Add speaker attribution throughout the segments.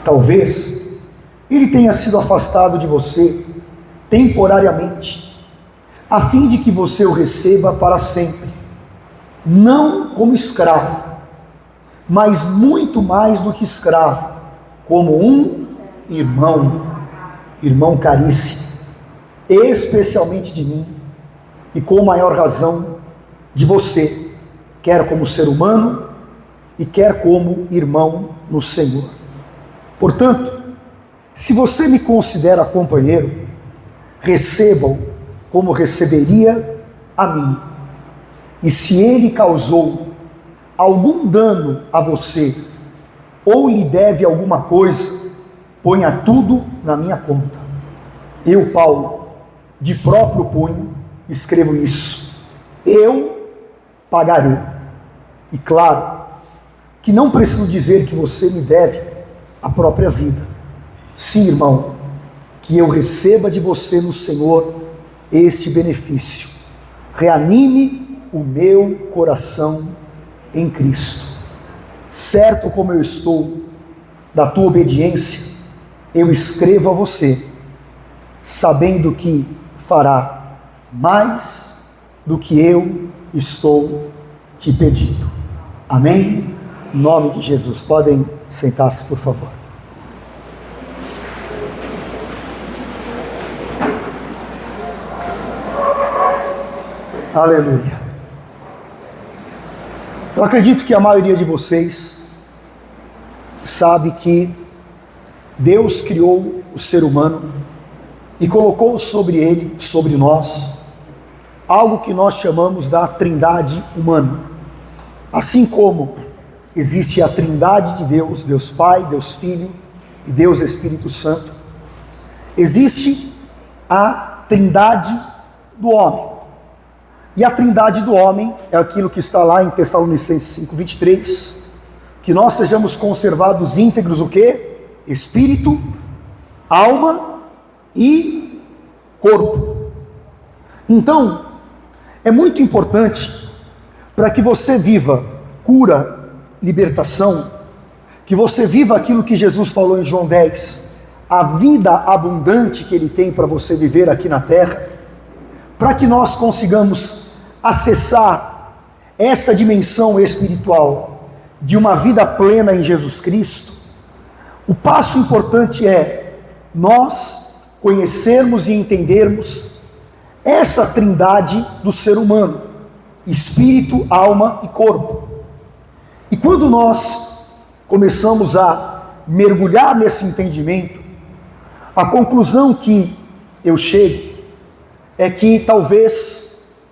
Speaker 1: Talvez ele tenha sido afastado de você temporariamente, a fim de que você o receba para sempre, não como escravo, mas muito mais do que escravo, como um irmão caríssimo, especialmente de mim, e com maior razão de você, quer como ser humano e quer como irmão no Senhor. Portanto, se você me considera companheiro, receba-o como receberia a mim. E se ele causou algum dano a você, ou lhe deve alguma coisa, ponha tudo na minha conta. Eu, Paulo, de próprio punho, escrevo isso. Eu pagarei. E claro, que não preciso dizer que você me deve a própria vida. Sim, irmão, que eu receba de você no Senhor este benefício. Reanime o meu coração em Cristo. Certo como eu estou da tua obediência, eu escrevo a você, sabendo que fará mais do que eu estou te pedindo. Amém? Em nome de Jesus. Podem sentar-se, por favor. Aleluia. Eu acredito que a maioria de vocês sabe que Deus criou o ser humano e colocou sobre ele, sobre nós, algo que nós chamamos da trindade humana. Assim como existe a trindade de Deus, Deus Pai, Deus Filho e Deus Espírito Santo, existe a trindade do homem. E a trindade do homem é aquilo que está lá em Tessalonicenses 5:23, que nós sejamos conservados íntegros o quê? Espírito, alma e corpo. Então, é muito importante para que você viva cura, libertação, que você viva aquilo que Jesus falou em João 10, a vida abundante que Ele tem para você viver aqui na terra, para que nós consigamos acessar essa dimensão espiritual de uma vida plena em Jesus Cristo. O passo importante é nós conhecermos e entendermos essa trindade do ser humano, espírito, alma e corpo. E quando nós começamos a mergulhar nesse entendimento, a conclusão que eu chego é que talvez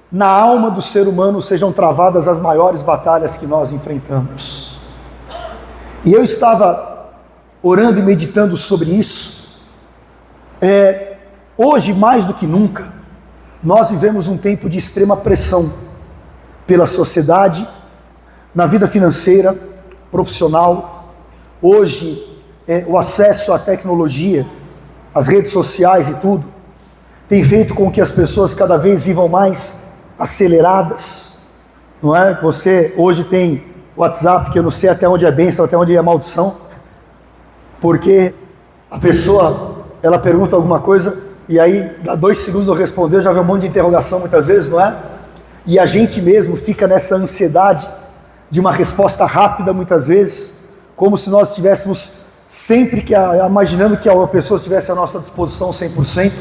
Speaker 1: na alma do ser humano sejam travadas as maiores batalhas que nós enfrentamos. E eu estava orando e meditando sobre isso. Hoje, mais do que nunca, nós vivemos um tempo de extrema pressão pela sociedade, na vida financeira, profissional. Hoje, o acesso à tecnologia, às redes sociais e tudo, tem feito com que as pessoas cada vez vivam mais aceleradas, não é? Você hoje tem WhatsApp, que eu não sei até onde é bênção, até onde é maldição, porque a pessoa, ela pergunta alguma coisa, e aí dá 2 segundos de eu responder, já vem um monte de interrogação muitas vezes, não é? E a gente mesmo fica nessa ansiedade de uma resposta rápida muitas vezes, como se nós estivéssemos sempre imaginando que a pessoa estivesse à nossa disposição 100%.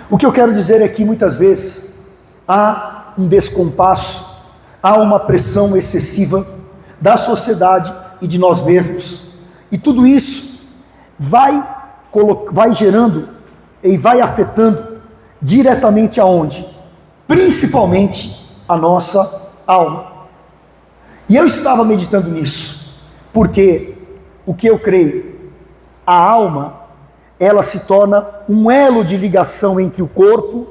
Speaker 1: O que eu quero dizer é que muitas vezes há um descompasso, há uma pressão excessiva da sociedade e de nós mesmos, e tudo isso vai gerando e vai afetando diretamente aonde? Principalmente a nossa alma. E eu estava meditando nisso, porque o que eu creio, a alma, ela se torna um elo de ligação entre o corpo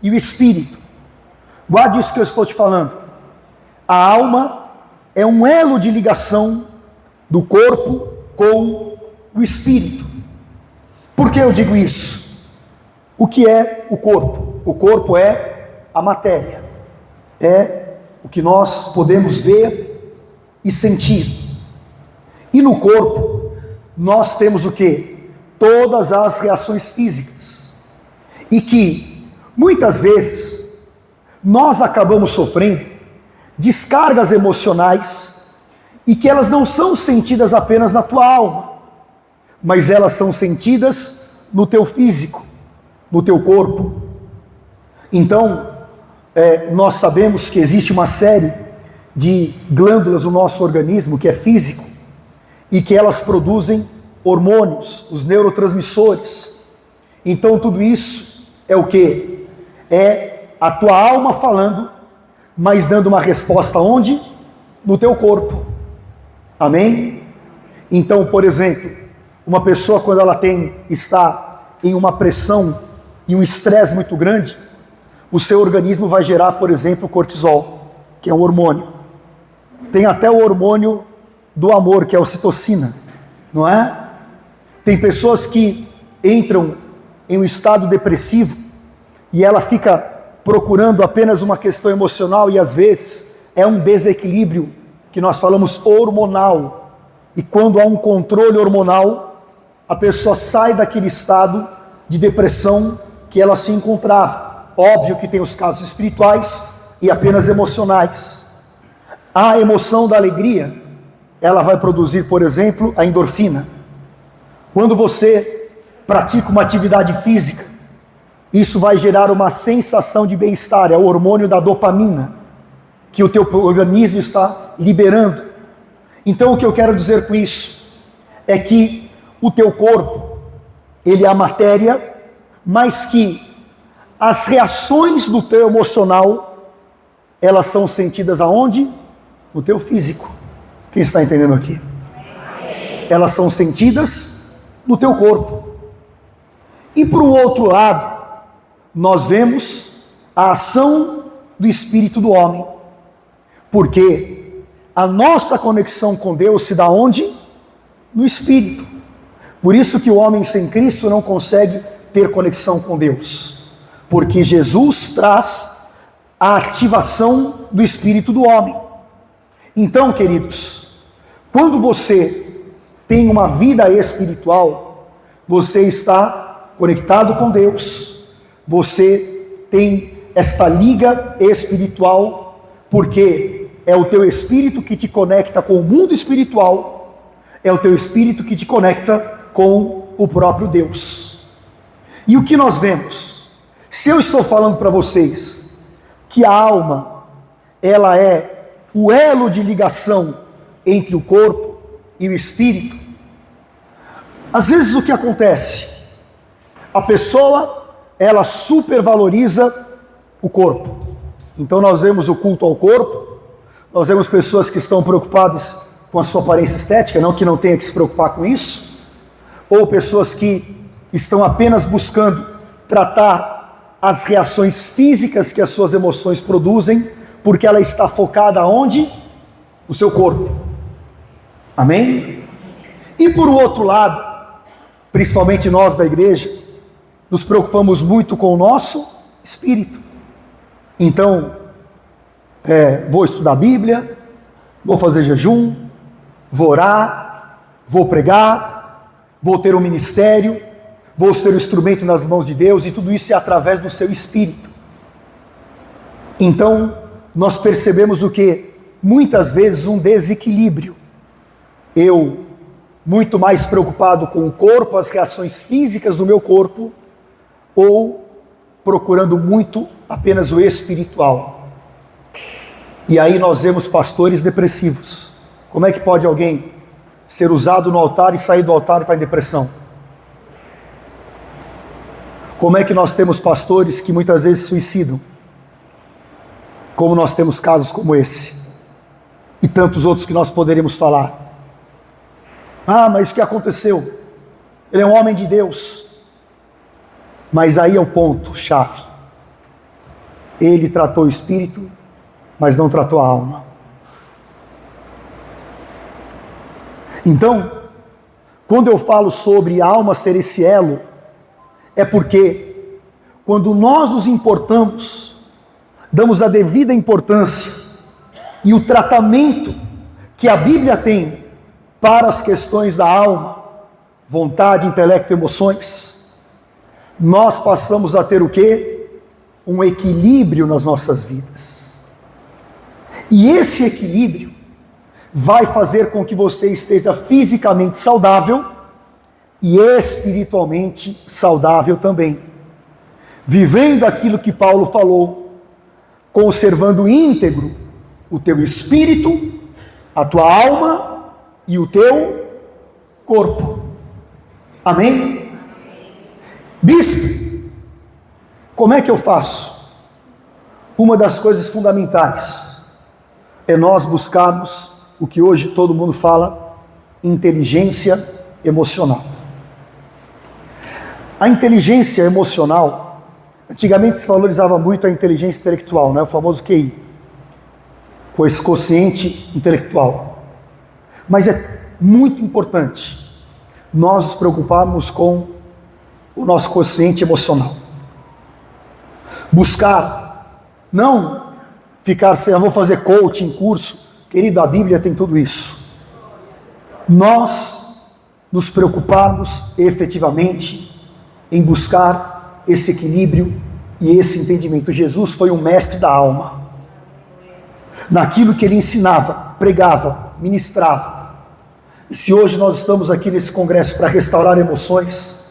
Speaker 1: e o espírito. Guarde isso que eu estou te falando. A alma é um elo de ligação do corpo com o espírito. Por que eu digo isso? O que é o corpo? O corpo é a matéria. É o que nós podemos ver e sentir. E no corpo nós temos o quê? Todas as reações físicas. E que, muitas vezes, nós acabamos sofrendo descargas emocionais e que elas não são sentidas apenas na tua alma, mas elas são sentidas no teu físico, no teu corpo. Então, nós sabemos que existe uma série de glândulas no nosso organismo que é físico e que elas produzem hormônios, os neurotransmissores. Então tudo isso é o quê? É a tua alma falando, mas dando uma resposta onde? No teu corpo. Amém? Então, por exemplo, uma pessoa quando ela está em uma pressão e um estresse muito grande, o seu organismo vai gerar, por exemplo, cortisol, que é um hormônio. Tem até o hormônio do amor, que é a ocitocina, não é? Tem pessoas que entram em um estado depressivo e ela fica procurando apenas uma questão emocional e às vezes é um desequilíbrio que nós falamos hormonal. E quando há um controle hormonal, a pessoa sai daquele estado de depressão que ela se encontrava. Óbvio que tem os casos espirituais e apenas emocionais. A emoção da alegria, ela vai produzir, por exemplo, a endorfina. Quando você pratica uma atividade física, isso vai gerar uma sensação de bem-estar, é o hormônio da dopamina, que o teu organismo está liberando. Então o que eu quero dizer com isso, é que o teu corpo, ele é a matéria, mas que as reações do teu emocional, elas são sentidas aonde? No teu físico. Quem está entendendo aqui? Elas são sentidas no teu corpo. E por um outro lado, nós vemos a ação do Espírito do homem. Porque a nossa conexão com Deus se dá onde? No Espírito. Por isso que o homem sem Cristo não consegue ter conexão com Deus. Porque Jesus traz a ativação do Espírito do homem. Então, queridos, quando você tem uma vida espiritual, você está conectado com Deus, você tem esta liga espiritual, porque é o teu espírito que te conecta com o mundo espiritual, é o teu espírito que te conecta com o próprio Deus. E o que nós vemos? Se eu estou falando para vocês que a alma, ela é o elo de ligação entre o corpo e o espírito, às vezes o que acontece? A pessoa, ela supervaloriza o corpo. Então nós vemos o culto ao corpo, nós vemos pessoas que estão preocupadas com a sua aparência estética, não que não tenha que se preocupar com isso, ou pessoas que estão apenas buscando tratar as reações físicas que as suas emoções produzem, porque ela está focada onde? No seu corpo. Amém? E por outro lado, principalmente nós da igreja, nos preocupamos muito com o nosso espírito. Então, vou estudar a Bíblia, vou fazer jejum, vou orar, vou pregar, vou ter um ministério, vou ser o instrumento nas mãos de Deus, e tudo isso é através do seu espírito. Então, nós percebemos o que? Muitas vezes um desequilíbrio. Eu, muito mais preocupado com o corpo, as reações físicas do meu corpo, ou procurando muito apenas o espiritual. E aí nós vemos pastores depressivos. Como é que pode alguém ser usado no altar e sair do altar para a depressão? Como é que nós temos pastores que muitas vezes se suicidam? Como nós temos casos como esse. E tantos outros que nós poderíamos falar. Ah, mas o que aconteceu? Ele é um homem de Deus. Mas aí é o ponto-chave. Ele tratou o espírito, mas não tratou a alma. Então, quando eu falo sobre a alma ser esse elo, é porque quando nós nos importamos, damos a devida importância e o tratamento que a Bíblia tem para as questões da alma, vontade, intelecto e emoções, nós passamos a ter o quê? Um equilíbrio nas nossas vidas. E esse equilíbrio vai fazer com que você esteja fisicamente saudável e espiritualmente saudável também. Vivendo aquilo que Paulo falou, conservando íntegro o teu espírito, a tua alma e o teu corpo. Amém? Bispo, como é que eu faço? Uma das coisas fundamentais é nós buscarmos o que hoje todo mundo fala, inteligência emocional. A inteligência emocional, antigamente se valorizava muito a inteligência intelectual, né? O famoso QI, quociente intelectual. Mas é muito importante nós nos preocuparmos com o nosso quociente emocional. Buscar, não ficar assim, eu vou fazer coaching, curso. Querido, a Bíblia tem tudo isso. Nós nos preocuparmos efetivamente em buscar esse equilíbrio e esse entendimento. Jesus foi um mestre da alma. Naquilo que ele ensinava, pregava, ministrava. E se hoje nós estamos aqui nesse congresso para restaurar emoções,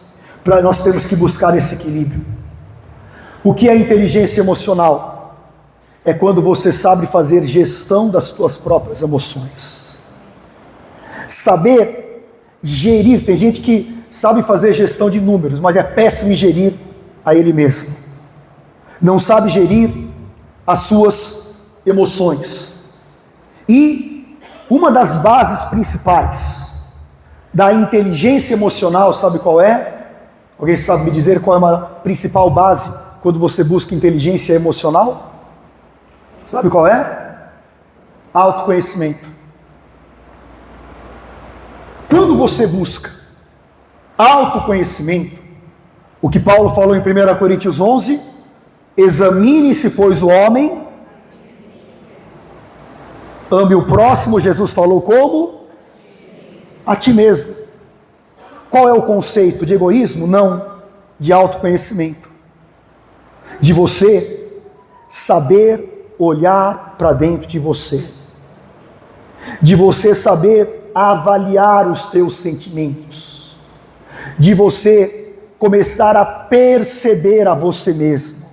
Speaker 1: nós temos que buscar esse equilíbrio. O que é inteligência emocional? É quando você sabe fazer gestão das suas próprias emoções. Saber gerir, tem gente que sabe fazer gestão de números, mas é péssimo em gerir a ele mesmo. Não sabe gerir as suas emoções. E uma das bases principais da inteligência emocional, sabe qual é? Alguém sabe me dizer qual é a principal base quando você busca inteligência emocional? Sabe qual é? Autoconhecimento. Quando você busca autoconhecimento, o que Paulo falou em 1 Coríntios 11, examine-se, pois, o homem, ame o próximo, Jesus falou como? A ti mesmo. Qual é o conceito de egoísmo? Não, de autoconhecimento. De você saber olhar para dentro de você, de você saber avaliar os teus sentimentos, de você começar a perceber a você mesmo,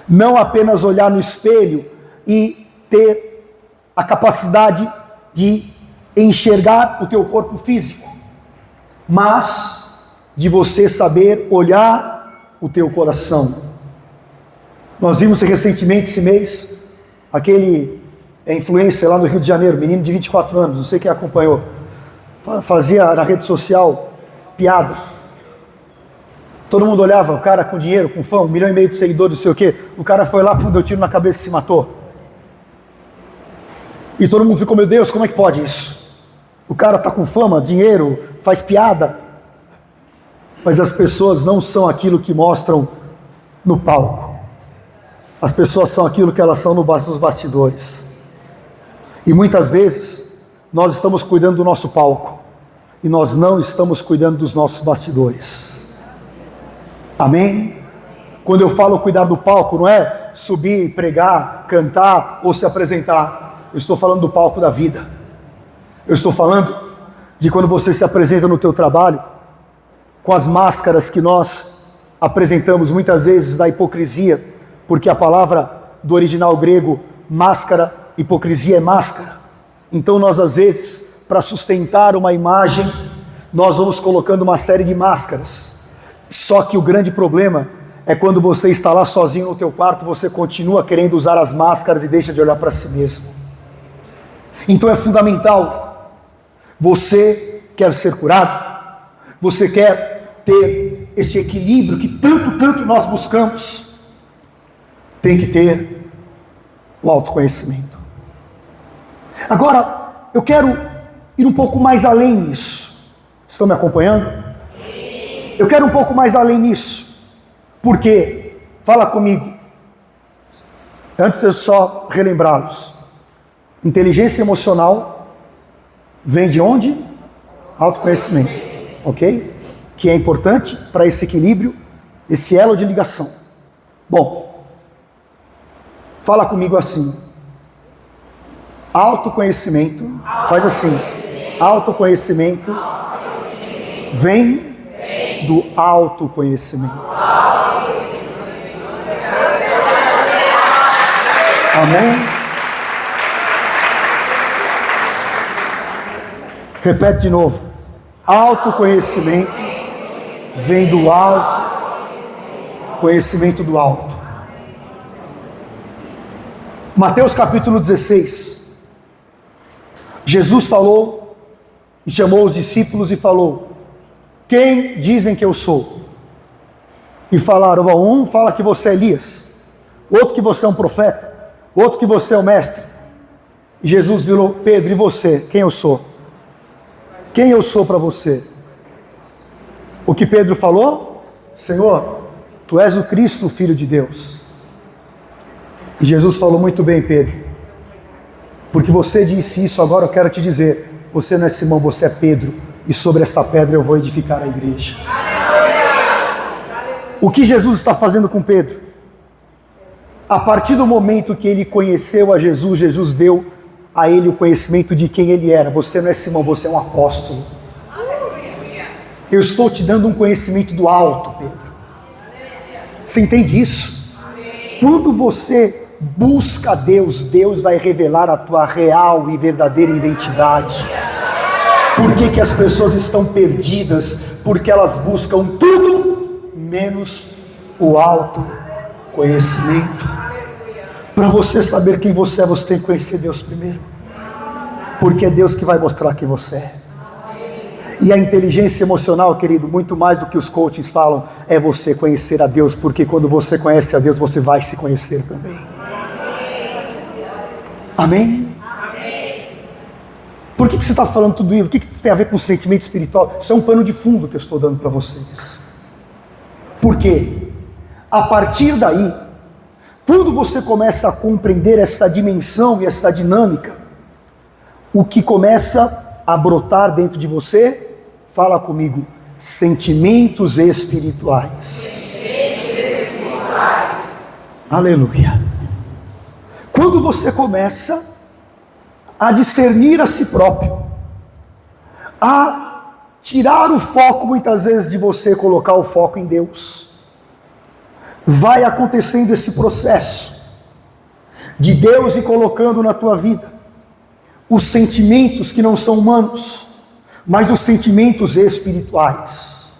Speaker 1: não apenas olhar no espelho e ter a capacidade de enxergar o teu corpo físico, mas de você saber olhar o teu coração. Nós vimos recentemente esse mês, aquele influencer lá no Rio de Janeiro, menino de 24 anos, não sei quem acompanhou, fazia na rede social piada. Todo mundo olhava, o cara com dinheiro, com fama, 1,5 milhão de seguidores, não sei o quê. O cara foi lá, deu tiro na cabeça e se matou. E todo mundo ficou, meu Deus, como é que pode isso? O cara está com fama, dinheiro, faz piada. Mas as pessoas não são aquilo que mostram no palco. As pessoas são aquilo que elas são nos bastidores. E muitas vezes nós estamos cuidando do nosso palco e nós não estamos cuidando dos nossos bastidores. Amém? Quando eu falo cuidar do palco, não é subir, pregar, cantar ou se apresentar. Eu estou falando do palco da vida. Eu estou falando de quando você se apresenta no teu trabalho com as máscaras que nós apresentamos muitas vezes da hipocrisia, porque a palavra do original grego, máscara, hipocrisia é máscara. Então nós às vezes, para sustentar uma imagem, nós vamos colocando uma série de máscaras. Só que o grande problema é quando você está lá sozinho no teu quarto, você continua querendo usar as máscaras e deixa de olhar para si mesmo. Então é fundamental, você quer ser curado, você quer ter esse equilíbrio que tanto nós buscamos, tem que ter o autoconhecimento. Agora, eu quero ir um pouco mais além nisso. Estão me acompanhando? Sim. Eu quero um pouco mais além nisso. Por quê? Fala comigo. Antes de eu só relembrá-los. Inteligência emocional vem de onde? Autoconhecimento. ok? Que é importante para esse equilíbrio, esse elo de ligação. Bom, fala comigo assim. Autoconhecimento, faz assim. Autoconhecimento vem do autoconhecimento. Amém? Repete de novo. Autoconhecimento vem do alto, conhecimento do alto. Mateus capítulo 16. Jesus falou e chamou os discípulos e falou: quem dizem que eu sou? E falaram: um fala que você é Elias, outro que você é um profeta, outro que você é o mestre. E Jesus virou: Pedro, e você? Quem eu sou? Quem eu sou para você? O que Pedro falou? Senhor, tu és o Cristo, o Filho de Deus. E Jesus falou: muito bem, Pedro, porque você disse isso, agora eu quero te dizer, você não é Simão, você é Pedro, e sobre esta pedra eu vou edificar a igreja. O que Jesus está fazendo com Pedro? A partir do momento que ele conheceu a Jesus, Jesus deu a ele o conhecimento de quem ele era. Você não é Simão, você é um apóstolo. Eu estou te dando um conhecimento do alto, Pedro. Você entende isso? Quando você busca Deus, Deus vai revelar a tua real e verdadeira identidade. Por que as pessoas estão perdidas? Porque elas buscam tudo menos o autoconhecimento. Para você saber quem você é, você tem que conhecer Deus primeiro. Porque é Deus que vai mostrar quem você é. E a inteligência emocional, querido, muito mais do que os coaches falam, é você conhecer a Deus. Porque quando você conhece a Deus, você vai se conhecer também. Amém? Por que você está falando tudo isso? O que tem a ver com o sentimento espiritual? Isso é um pano de fundo que eu estou dando para vocês. Por quê? A partir daí, quando você começa a compreender essa dimensão e essa dinâmica, o que começa a brotar dentro de você, fala comigo, sentimentos espirituais. Aleluia. Quando você começa a discernir a si próprio, a tirar o foco muitas vezes de você, colocar o foco em Deus, vai acontecendo esse processo de Deus ir colocando na tua vida os sentimentos que não são humanos, mas os sentimentos espirituais.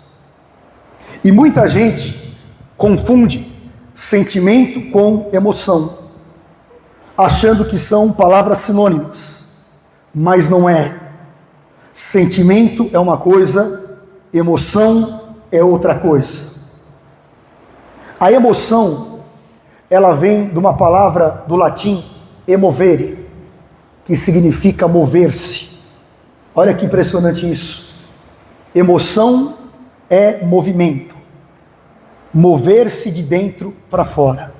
Speaker 1: E muita gente confunde sentimento com emoção, achando que são palavras sinônimas, mas não é. Sentimento é uma coisa, emoção é outra coisa. A emoção, ela vem de uma palavra do latim, emovere, que significa mover-se. Olha que impressionante isso. Emoção é movimento. Mover-se de dentro para fora.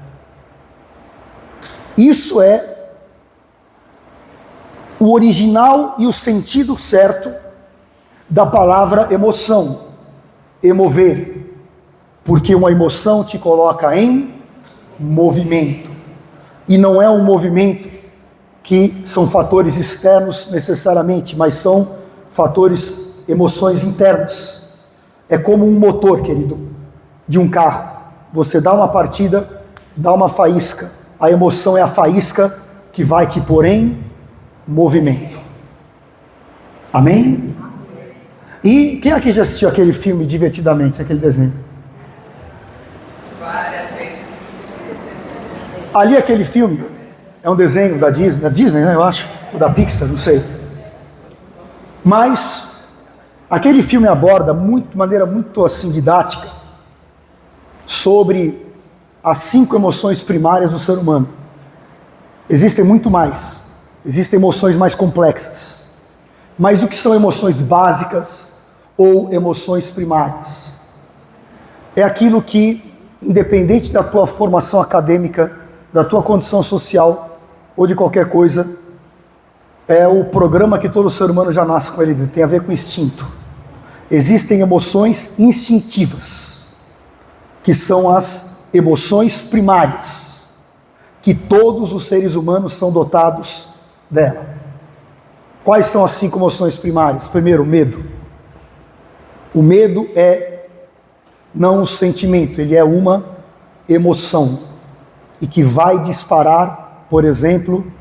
Speaker 1: Isso é o original e o sentido certo da palavra emoção. Emover. Porque uma emoção te coloca em movimento. E não é um movimento que são fatores externos necessariamente, mas são fatores, emoções internas. É como um motor, querido, de um carro. Você dá uma partida, dá uma faísca. A emoção é a faísca que vai te pôr em movimento. Amém? E quem aqui já assistiu aquele filme Divertidamente, aquele desenho? Ali aquele filme é um desenho da Disney, né, eu acho, ou da Pixar, não sei. Mas aquele filme aborda de maneira muito assim didática sobre as 5 emoções primárias do ser humano. Existem muito mais, existem emoções mais complexas. Mas o que são emoções básicas ou emoções primárias? É aquilo que, independente da tua formação acadêmica, da tua condição social ou de qualquer coisa, é o programa que todo ser humano já nasce com ele, tem a ver com instinto. Existem emoções instintivas, que são as emoções primárias, que todos os seres humanos são dotados dela. Quais são as 5 emoções primárias? Primeiro, o medo. O medo é não um sentimento, ele é uma emoção. E que vai disparar, por exemplo,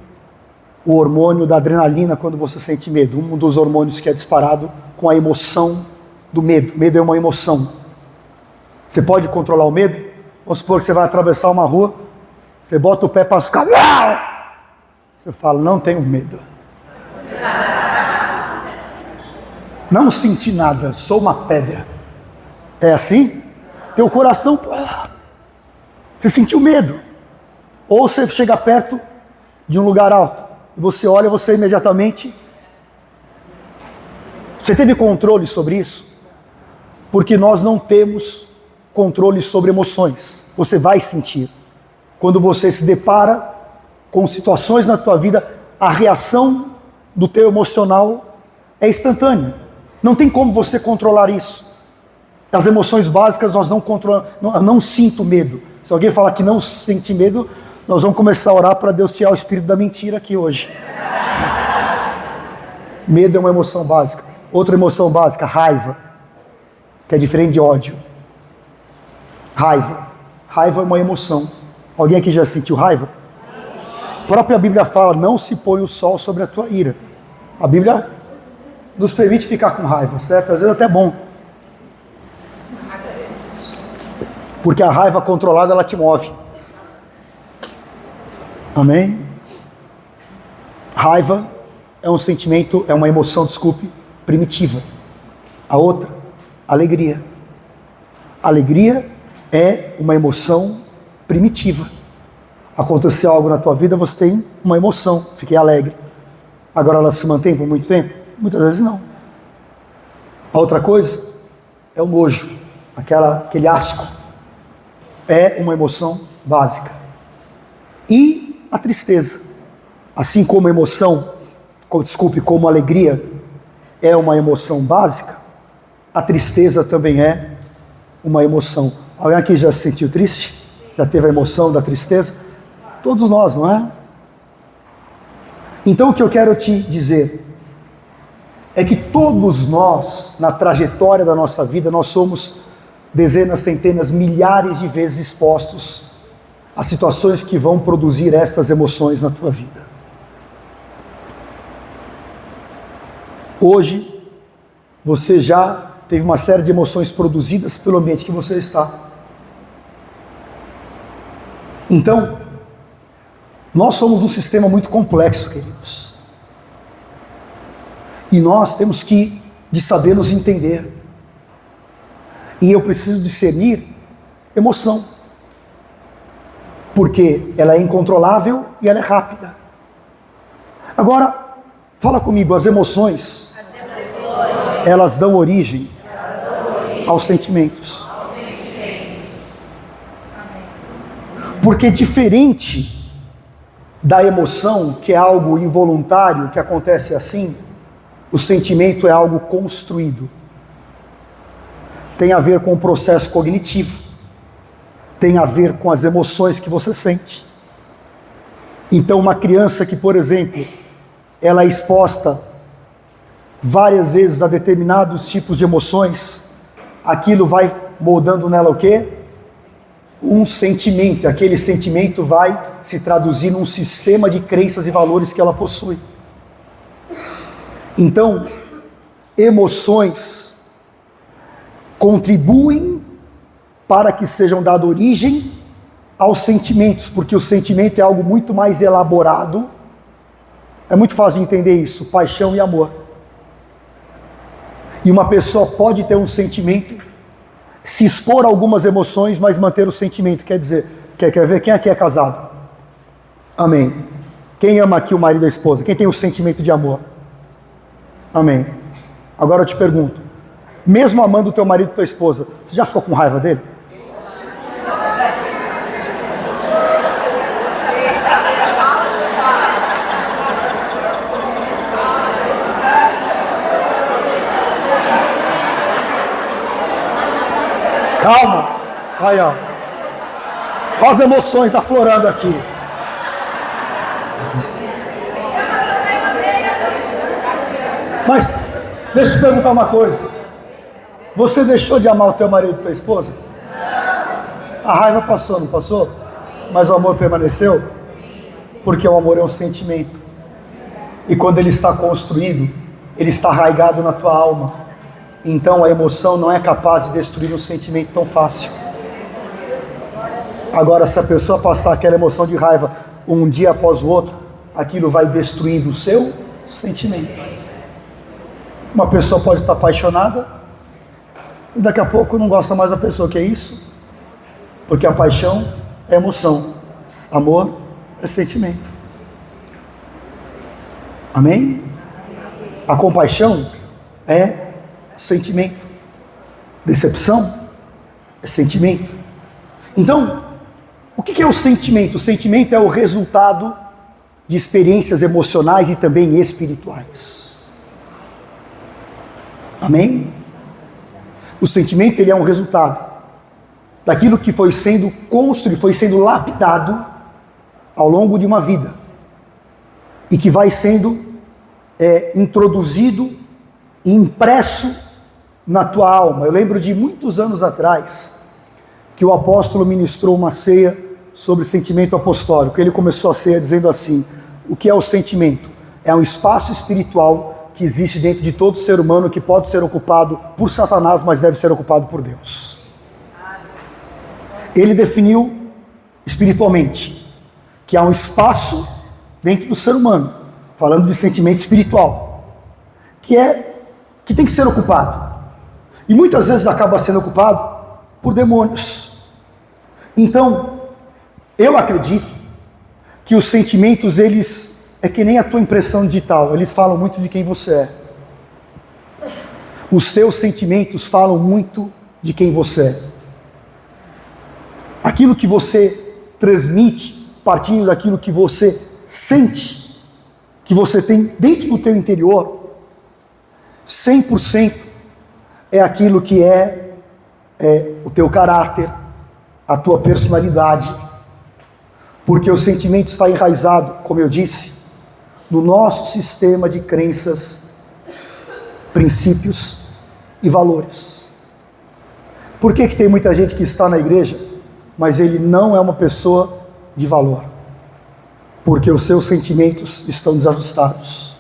Speaker 1: o hormônio da adrenalina quando você sente medo. Um dos hormônios que é disparado com a emoção do medo. Medo é uma emoção. Você pode controlar o medo? Vamos supor que você vai atravessar uma rua, você bota o pé para ficar. Você fala, não tenho medo. Não senti nada, sou uma pedra. É assim? Teu coração. Você sentiu medo. Ou você chega perto de um lugar alto, e você olha, você imediatamente. Você teve controle sobre isso? Porque nós não temos controle sobre emoções. Você vai sentir. Quando você se depara com situações na tua vida, a reação do teu emocional é instantânea. Não tem como você controlar isso. As emoções básicas nós não controlamos. Eu não sinto medo. Se alguém falar que não sente medo, nós vamos começar a orar para Deus tirar o espírito da mentira aqui hoje. Medo é uma emoção básica. Outra emoção básica, raiva, que é diferente de ódio. Raiva. Raiva é uma emoção. Alguém aqui já sentiu raiva? A própria Bíblia fala, não se põe o sol sobre a tua ira. A Bíblia nos permite ficar com raiva, certo? Às vezes é até bom. Porque a raiva controlada, ela te move. Amém? Raiva é um sentimento, é uma emoção, desculpe, primitiva. A outra, alegria. Alegria é uma emoção primitiva. Aconteceu algo na tua vida, você tem uma emoção, fiquei alegre. Agora ela se mantém por muito tempo? Muitas vezes não. A outra coisa é o nojo, aquele asco. É uma emoção básica. E a tristeza. Assim como a emoção, como a alegria é uma emoção básica, a tristeza também é uma emoção. Alguém aqui já se sentiu triste? Já teve a emoção da tristeza? Todos nós, não é? Então o que eu quero te dizer é que todos nós, na trajetória da nossa vida, nós somos dezenas, centenas, milhares de vezes expostos a situações que vão produzir estas emoções na tua vida. Hoje, você já teve uma série de emoções produzidas pelo ambiente que você está. Então, nós somos um sistema muito complexo, queridos. E nós temos que saber nos entender. E eu preciso discernir emoção. Porque ela é incontrolável e ela é rápida. Agora, fala comigo, as emoções, elas dão origem aos sentimentos. Porque diferente da emoção, que é algo involuntário, que acontece assim, o sentimento é algo construído. Tem a ver com o processo cognitivo. Tem a ver com as emoções que você sente. Então uma criança que, por exemplo, ela é exposta várias vezes a determinados tipos de emoções, aquilo vai moldando nela o quê? Um sentimento. Aquele sentimento vai se traduzir num sistema de crenças e valores que ela possui. Então, emoções contribuem para que sejam dada origem aos sentimentos, porque o sentimento é algo muito mais elaborado. É muito fácil de entender isso, paixão e amor. E uma pessoa pode ter um sentimento, se expor a algumas emoções, mas manter o sentimento. Quer dizer, quer ver quem aqui é casado? Amém. Quem ama aqui o marido e a esposa? Quem tem o sentimento de amor? Amém. Agora eu te pergunto, mesmo amando o teu marido e tua esposa, você já ficou com raiva dele? Calma. Aí, ó. Olha as emoções aflorando aqui. Mas, deixa eu te perguntar uma coisa. Você deixou de amar o teu marido e tua esposa? A raiva passou, não passou? Mas o amor permaneceu? Porque o amor é um sentimento. E quando ele está construído, ele está arraigado na tua alma. Então a emoção não é capaz de destruir um sentimento tão fácil. Agora, se a pessoa passar aquela emoção de raiva um dia após o outro, aquilo vai destruindo o seu sentimento. Uma pessoa pode estar apaixonada e daqui a pouco não gosta mais da pessoa. Que é isso? Porque a paixão é emoção, amor é sentimento. Amém? A compaixão é sentimento. Decepção é sentimento. Então, o que é o sentimento? O sentimento é o resultado de experiências emocionais e também espirituais. Amém? O sentimento, ele é um resultado daquilo que foi sendo construído, foi sendo lapidado ao longo de uma vida e que vai sendo introduzido e impresso na tua alma. Eu lembro de muitos anos atrás que o apóstolo ministrou uma ceia sobre sentimento apostólico. Ele começou a ceia dizendo assim: o que é o sentimento? É um espaço espiritual que existe dentro de todo ser humano, que pode ser ocupado por Satanás, mas deve ser ocupado por Deus. Ele definiu espiritualmente que há um espaço dentro do ser humano, falando de sentimento espiritual, que tem que ser ocupado. E muitas vezes acaba sendo ocupado por demônios. Então, eu acredito que os sentimentos, eles é que nem a tua impressão digital, eles falam muito de quem você é. Os teus sentimentos falam muito de quem você é. Aquilo que você transmite, partindo daquilo que você sente, que você tem dentro do teu interior, 100% é aquilo que é o teu caráter, a tua personalidade, porque o sentimento está enraizado, como eu disse, no nosso sistema de crenças, princípios e valores. Por que tem muita gente que está na igreja, mas ele não é uma pessoa de valor? Porque os seus sentimentos estão desajustados.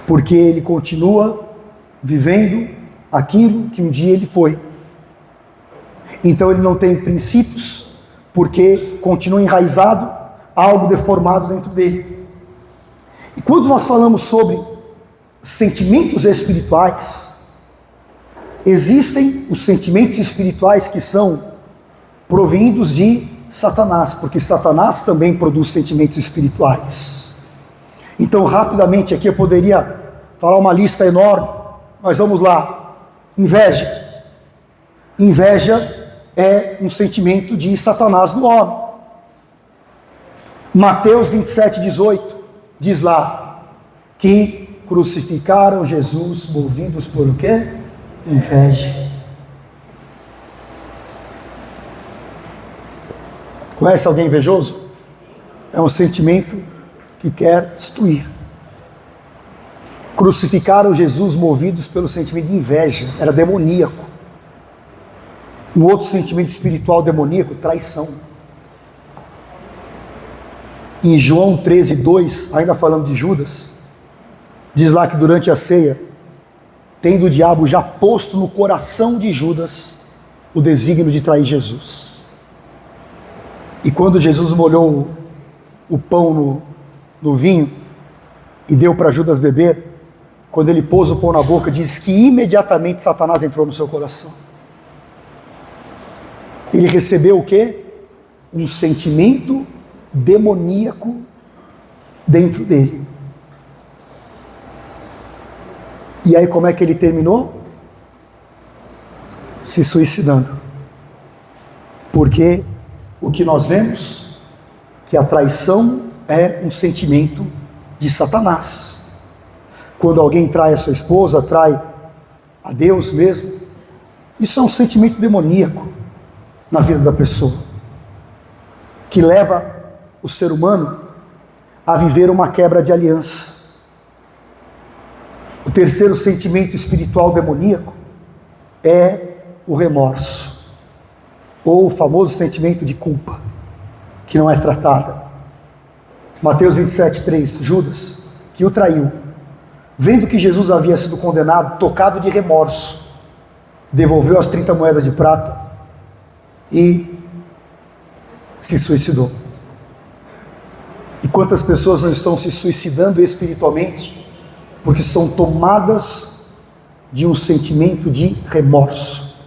Speaker 1: Porque ele continua vivendo aquilo que um dia ele foi. Então ele não tem princípios, porque continua enraizado algo deformado dentro dele. E quando nós falamos sobre sentimentos espirituais, existem os sentimentos espirituais que são provindos de Satanás, porque Satanás também produz sentimentos espirituais. Então, rapidamente aqui eu poderia falar uma lista enorme, mas vamos lá. Inveja. Inveja é um sentimento de Satanás no homem. Mateus 27:18 diz lá que crucificaram Jesus movidos por o quê? Inveja. Conhece alguém invejoso? É um sentimento que quer destruir. Crucificaram Jesus movidos pelo sentimento de inveja, era demoníaco. Um outro sentimento espiritual demoníaco, traição. Em João 13:2, ainda falando de Judas, diz lá que durante a ceia, tendo o diabo já posto no coração de Judas o desígnio de trair Jesus. E quando Jesus molhou o pão no vinho e deu para Judas beber, quando ele pôs o pão na boca, diz que imediatamente Satanás entrou no seu coração. Ele recebeu o quê? Um sentimento demoníaco dentro dele. E aí como é que ele terminou? Se suicidando. Porque o que nós vemos, que a traição é um sentimento de Satanás. Quando alguém trai a sua esposa, trai a Deus mesmo, Isso é um sentimento demoníaco na vida da pessoa, que leva o ser humano a viver uma quebra de aliança. O terceiro sentimento espiritual demoníaco é o remorso, ou o famoso sentimento de culpa, que não é tratada. Mateus 27:3, Judas, que o traiu, vendo que Jesus havia sido condenado, tocado de remorso, devolveu as 30 moedas de prata e se suicidou. E quantas pessoas não estão se suicidando espiritualmente porque são tomadas de um sentimento de remorso?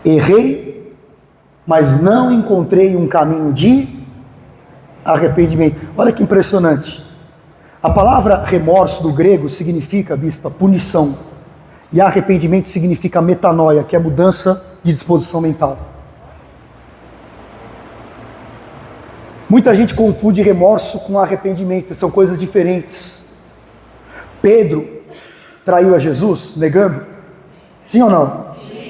Speaker 1: Errei, mas não encontrei um caminho de arrependimento. Olha que impressionante. A palavra remorso do grego significa, bispa, punição. E arrependimento significa metanoia, que é mudança de disposição mental. Muita gente confunde remorso com arrependimento, são coisas diferentes. Pedro traiu a Jesus, negando? Sim ou não?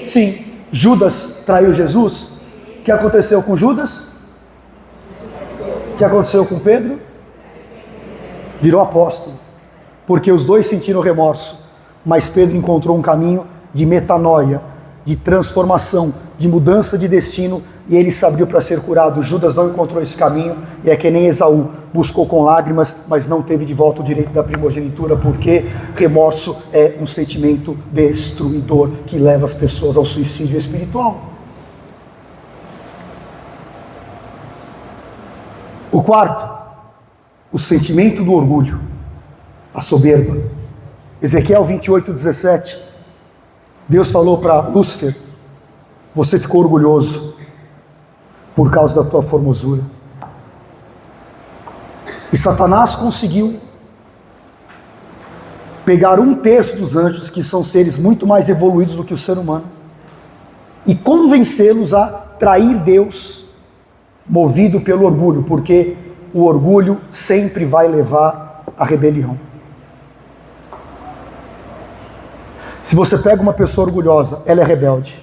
Speaker 1: Sim. Judas traiu Jesus? O que aconteceu com Judas? O que aconteceu com Pedro? Virou apóstolo, porque os dois sentiram remorso, mas Pedro encontrou um caminho de metanoia, de transformação, de mudança de destino, e ele se abriu para ser curado. Judas não encontrou esse caminho, e é que nem Esaú, buscou com lágrimas, mas não teve de volta o direito da primogenitura, porque remorso é um sentimento destruidor, que leva as pessoas ao suicídio espiritual. O quarto, o sentimento do orgulho, a soberba. Ezequiel 28:17, Deus falou para Lúcifer: você ficou orgulhoso por causa da tua formosura. E Satanás conseguiu pegar 1/3 dos anjos, que são seres muito mais evoluídos do que o ser humano, e convencê-los a trair Deus, movido pelo orgulho, porque o orgulho sempre vai levar à rebelião. Se você pega uma pessoa orgulhosa, ela é rebelde.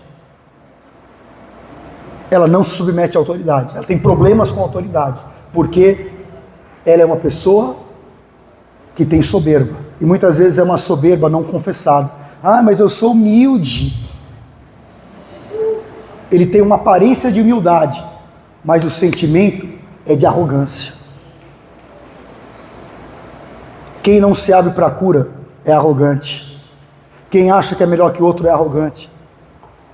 Speaker 1: Ela não se submete à autoridade. Ela tem problemas com a autoridade, porque ela é uma pessoa que tem soberba. E muitas vezes é uma soberba não confessada. Ah, mas eu sou humilde. Ele tem uma aparência de humildade, mas o sentimento é de arrogância. Quem não se abre para a cura é arrogante. Quem acha que é melhor que o outro é arrogante.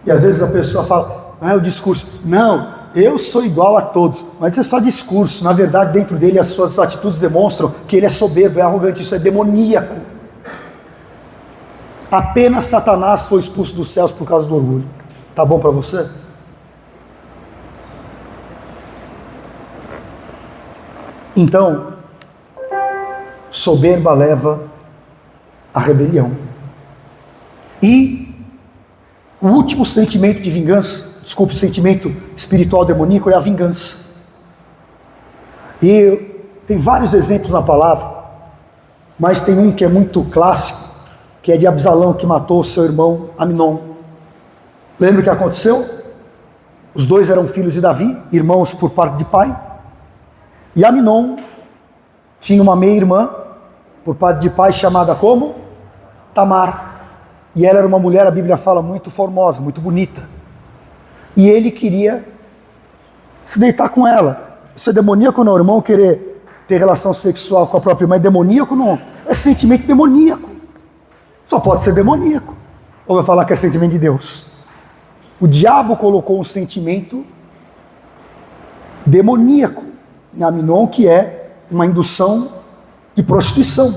Speaker 1: E às vezes a pessoa fala: ah, é o discurso. Não, eu sou igual a todos. Mas isso é só discurso. Na verdade, dentro dele, as suas atitudes demonstram que ele é soberbo, é arrogante. Isso é demoníaco. Apenas Satanás foi expulso dos céus por causa do orgulho. Tá bom para você? Então, soberba leva à rebelião. E o último sentimento de vingança, desculpe, o sentimento espiritual demoníaco é a vingança. E tem vários exemplos na palavra, mas tem um que é muito clássico, que é de Absalão, que matou o seu irmão Aminon. Lembra o que aconteceu? Os dois eram filhos de Davi, irmãos por parte de pai, e Aminon tinha uma meia-irmã por parte de pai chamada como? Tamar. E ela era uma mulher, a Bíblia fala, muito formosa, muito bonita. E ele queria se deitar com ela. Isso é demoníaco ou não? O irmão querer ter relação sexual com a própria irmã é demoníaco ou não? É sentimento demoníaco. Só pode ser demoníaco. Ou vai falar que é sentimento de Deus? O diabo colocou um sentimento demoníaco em Aminon, que é uma indução de prostituição.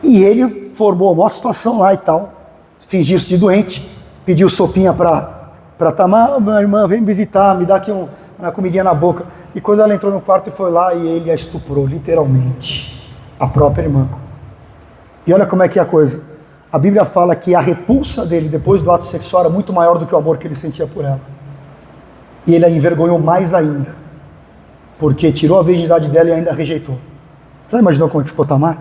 Speaker 1: E ele formou uma situação lá e tal, fingiu-se de doente, pediu sopinha para Tamar: minha irmã, vem me visitar, me dá aqui uma comidinha na boca. E quando ela entrou no quarto, foi lá e ele a estuprou, literalmente, a própria irmã. E olha como é que é a coisa. A Bíblia fala que a repulsa dele depois do ato sexual era muito maior do que o amor que ele sentia por ela. E ele a envergonhou mais ainda, porque tirou a virgindade dela e ainda a rejeitou. Já imaginou como é que ficou Tamar?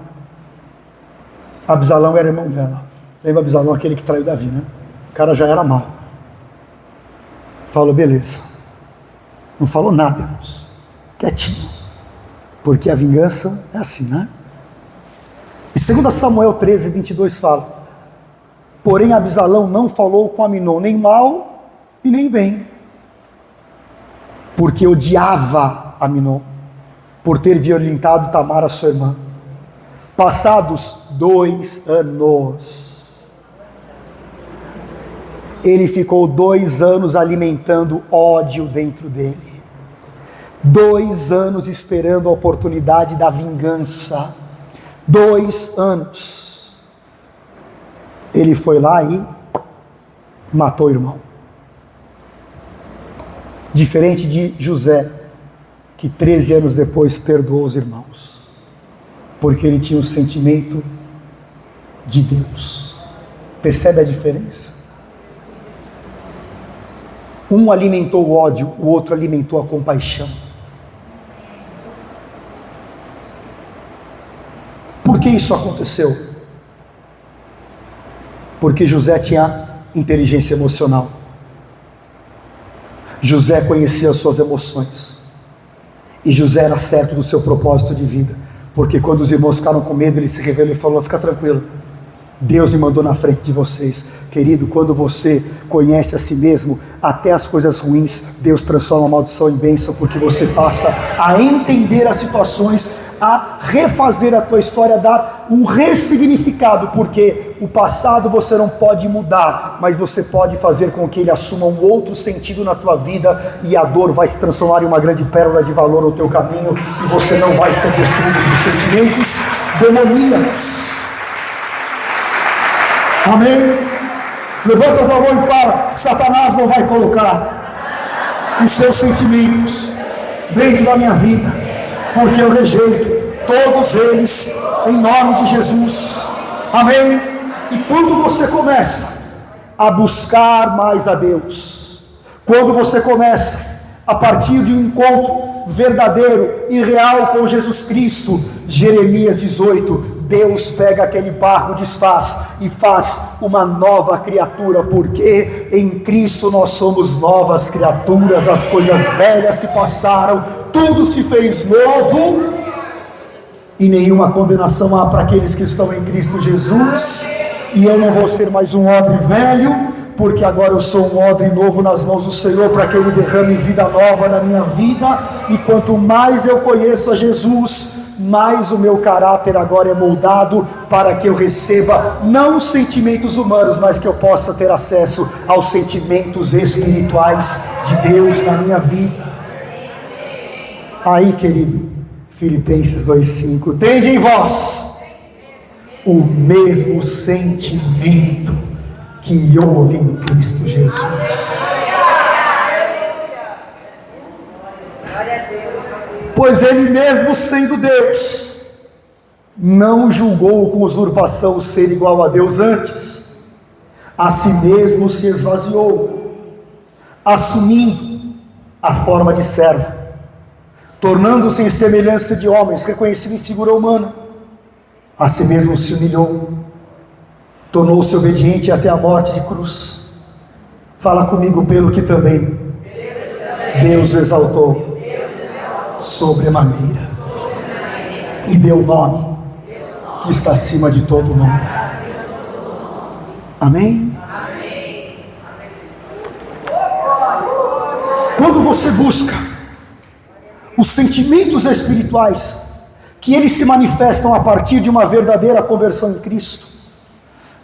Speaker 1: Absalão era irmão dela. Lembra Absalão, aquele que traiu Davi, né? cara já era mau. Falou, beleza. Não falou nada, irmãos. Quietinho. Porque a vingança é assim, né? E 2 Samuel 13, 22 fala: porém Absalão não falou com Aminon nem mal e nem bem, porque odiava Aminon por ter violentado Tamar, a sua irmã. Passados 2 anos, ele ficou 2 anos alimentando ódio dentro dele. 2 anos esperando a oportunidade da vingança. 2 anos. Ele foi lá e matou o irmão. Diferente de José, que 13 anos depois perdoou os irmãos, porque ele tinha o sentimento de Deus. Percebe a diferença? Um alimentou o ódio, o outro alimentou a compaixão. Por que isso aconteceu? Porque José tinha inteligência emocional. José conhecia as suas emoções. E José era certo do seu propósito de vida. Porque quando os irmãos ficaram com medo, ele se revelou e falou: fica tranquilo, Deus me mandou na frente de vocês. Querido, quando você conhece a si mesmo, até as coisas ruins, Deus transforma a maldição em bênção, porque você passa a entender as situações, a refazer a tua história, a dar um ressignificado, porque o passado você não pode mudar, mas você pode fazer com que ele assuma um outro sentido na tua vida, e a dor vai se transformar em uma grande pérola de valor no teu caminho, e você não vai ser destruído por sentimentos demoníacos. Amém? Levanta a tua mão e fala: Satanás não vai colocar os seus sentimentos dentro da minha vida, porque eu rejeito todos eles em nome de Jesus. Amém? E quando você começa a buscar mais a Deus, quando você começa a partir de um encontro verdadeiro e real com Jesus Cristo, Jeremias 18, Deus pega aquele barro, desfaz e faz uma nova criatura, porque em Cristo nós somos novas criaturas, as coisas velhas se passaram, tudo se fez novo, e nenhuma condenação há para aqueles que estão em Cristo Jesus. E eu não vou ser mais um odre velho, porque agora eu sou um odre novo nas mãos do Senhor, para que Ele derrame vida nova na minha vida. E quanto mais eu conheço a Jesus, mais o meu caráter agora é moldado, para que eu receba não sentimentos humanos, mas que eu possa ter acesso aos sentimentos espirituais de Deus na minha vida. Aí, querido, Filipenses 2,5: tende em vós o mesmo sentimento que houve em Cristo Jesus. Pois ele mesmo, sendo Deus, não julgou com usurpação ser igual a Deus, antes a si mesmo se esvaziou, assumindo a forma de servo, tornando-se em semelhança de homens, reconhecido em figura humana. A si mesmo se humilhou, tornou-se obediente até a morte de cruz. Fala comigo: pelo que também Deus o exaltou sobremaneira, e deu o nome que está acima de todo nome. Amém? Quando você busca os sentimentos espirituais, que eles se manifestam a partir de uma verdadeira conversão em Cristo,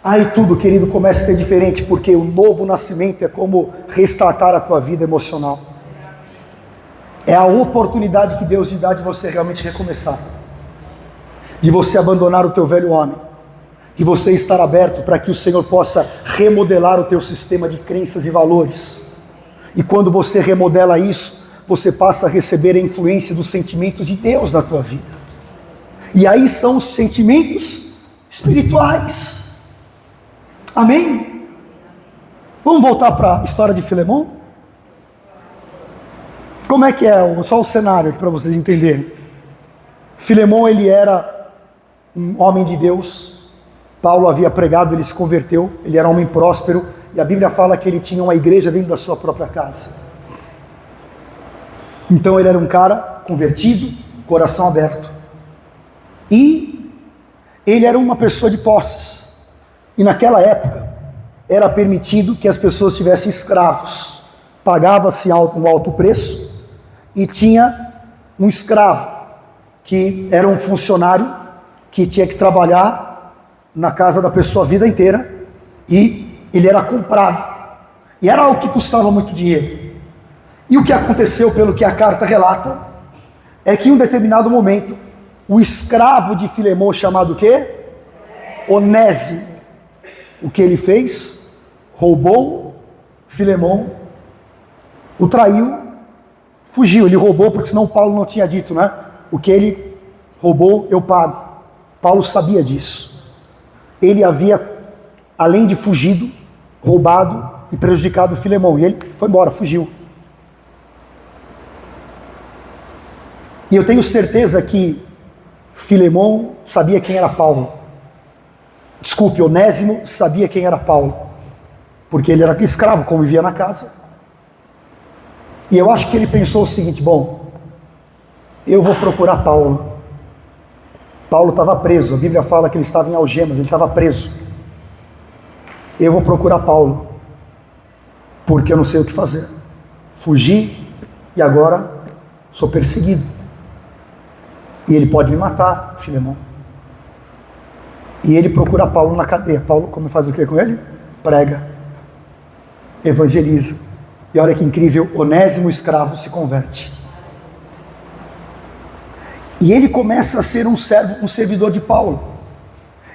Speaker 1: aí tudo, querido, começa a ser diferente, porque o novo nascimento é como restartar a tua vida emocional. É a oportunidade que Deus te dá de você realmente recomeçar, de você abandonar o teu velho homem, de você estar aberto para que o Senhor possa remodelar o teu sistema de crenças e valores. E quando você remodela isso, você passa a receber a influência dos sentimentos de Deus na tua vida. E aí são os sentimentos espirituais. Amém? Vamos voltar para a história de Filemão? Como é que é? Só o cenário aqui para vocês entenderem. Filemão, ele era um homem de Deus. Paulo havia pregado, ele se converteu. Ele era um homem próspero, e a Bíblia fala que ele tinha uma igreja dentro da sua própria casa. Então ele era um cara convertido, coração aberto. E ele era uma pessoa de posses. E naquela época era permitido que as pessoas tivessem escravos. Pagava-se um alto preço e tinha um escravo, que era um funcionário que tinha que trabalhar na casa da pessoa a vida inteira, e ele era comprado. E era algo que custava muito dinheiro. E o que aconteceu, pelo que a carta relata, é que em um determinado momento, o escravo de Filemão, chamado o quê? Onésimo. O que ele fez? Roubou Filemão, o traiu, fugiu. Ele roubou, porque senão Paulo não tinha dito, né? O que ele roubou, eu pago. Paulo sabia disso. Ele havia, além de fugido, roubado e prejudicado Filemão. E ele foi embora, fugiu. E eu tenho certeza que Filemão sabia quem era Paulo. Desculpe, Onésimo sabia quem era Paulo. Porque ele era escravo, convivia na casa. E eu acho que ele pensou o seguinte: bom, eu vou procurar Paulo. Paulo estava preso, a Bíblia fala que ele estava em algemas, ele estava preso. Eu vou procurar Paulo, porque eu não sei o que fazer. Fugi e agora sou perseguido. E ele pode me matar, Filemão. E ele procura Paulo na cadeia. Paulo, como faz o que com ele? Prega, evangeliza. E olha que incrível, Onésimo, escravo, se converte. E ele começa a ser um servo, um servidor de Paulo.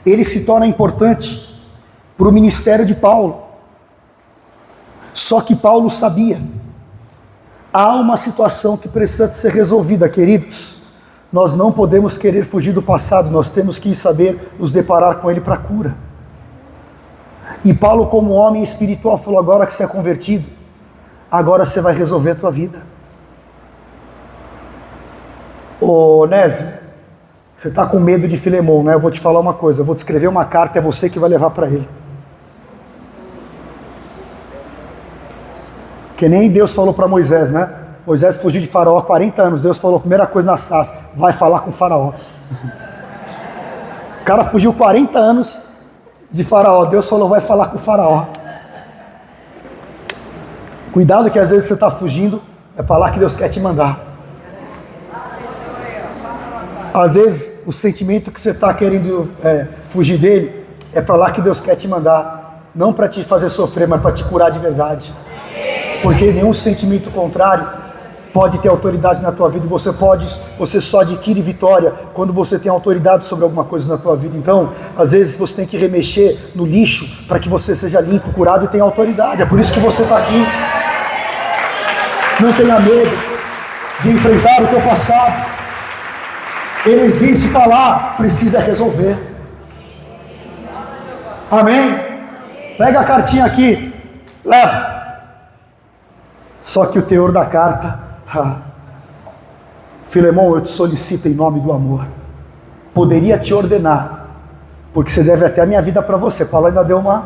Speaker 1: Ele se torna importante para o ministério de Paulo. Só que Paulo sabia, há uma situação que precisa ser resolvida, queridos. Nós não podemos querer fugir do passado, nós temos que saber nos deparar com ele para a cura. E Paulo, como homem espiritual, falou: agora que você é convertido, agora você vai resolver a tua vida. Ô Onésimo, você está com medo de Filemão, né? Eu vou te falar uma coisa, eu vou te escrever uma carta, é você que vai levar para ele. Que nem Deus falou para Moisés, né? Moisés fugiu de Faraó há 40 anos. Deus falou a primeira coisa na sarça: vai falar com Faraó. O cara fugiu 40 anos de Faraó. Deus falou: vai falar com Faraó. Cuidado, que às vezes você está fugindo, é para lá que Deus quer te mandar. Às vezes o sentimento que você está querendo fugir dele, é para lá que Deus quer te mandar. Não para te fazer sofrer, mas para te curar de verdade. Porque nenhum sentimento contrário pode ter autoridade na tua vida. Você só adquire vitória quando você tem autoridade sobre alguma coisa na tua vida. Então, às vezes você tem que remexer no lixo para que você seja limpo, curado e tenha autoridade. É por isso que você está aqui. Não tenha medo de enfrentar o teu passado. Ele existe, está lá, precisa resolver. Amém? Pega a cartinha aqui, leva. Só que o teor da carta: Filemão, eu te solicito em nome do amor. Poderia te ordenar, porque você deve até a minha vida para você. Paulo ainda deu uma...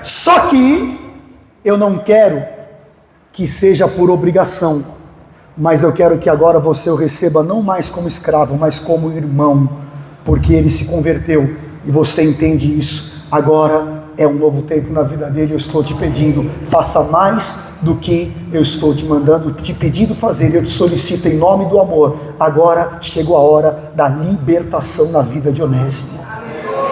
Speaker 1: Só que eu não quero que seja por obrigação, mas eu quero que agora você o receba não mais como escravo, mas como irmão, porque ele se converteu e você entende isso. Agora é um novo tempo na vida dele. Eu estou te pedindo, faça mais do que eu estou te mandando, te pedindo fazer. Eu te solicito em nome do amor. Agora chegou a hora da libertação na vida de Onésimo.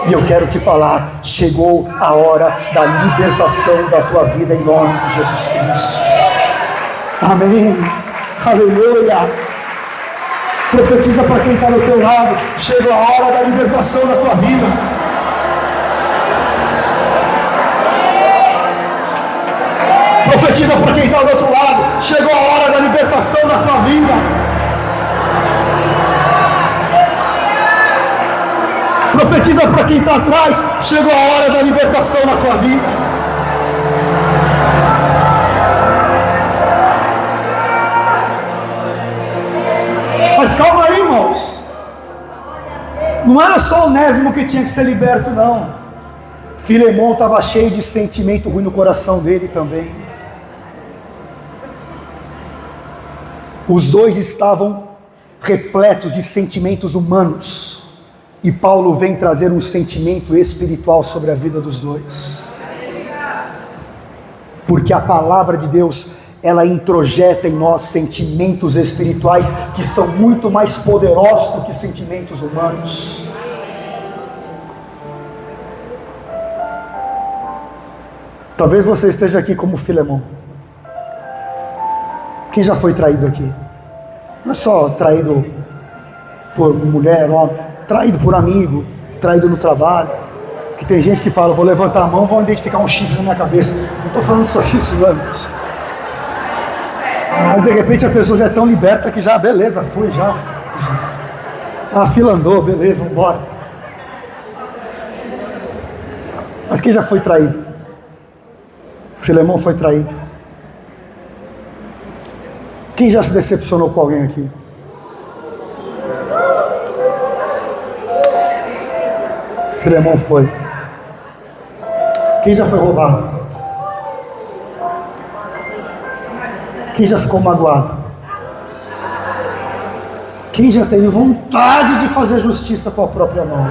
Speaker 1: E eu quero te falar, chegou a hora da libertação da tua vida em nome de Jesus Cristo. Amém. Aleluia. Profetiza para quem está do teu lado: chegou a hora da libertação da tua vida. Profetiza para quem está do outro lado: chegou a hora da libertação da tua vida. Profetiza para quem está atrás: chegou a hora da libertação na tua vida. Mas calma aí, irmãos. Não era só Onésimo que tinha que ser liberto, não. Filemão estava cheio de sentimento ruim no coração dele também. Os dois estavam repletos de sentimentos humanos. E Paulo vem trazer um sentimento espiritual sobre a vida dos dois. Porque a palavra de Deus, ela introjeta em nós sentimentos espirituais que são muito mais poderosos do que sentimentos humanos. Talvez você esteja aqui como Filemão. Quem já foi traído aqui? Não é só traído por mulher, homem, traído por amigo, traído no trabalho. Que tem gente que fala, vou levantar a mão, vão identificar um chifre na minha cabeça. Não estou falando só isso, não. Mas de repente a pessoa já é tão liberta que já, beleza, fui já. A fila andou, beleza, vamos embora. Mas quem já foi traído? Filemão foi traído. Quem já se decepcionou com alguém aqui? Filemão foi. Quem já foi roubado? Quem já ficou magoado? Quem já teve vontade de fazer justiça com a própria mão?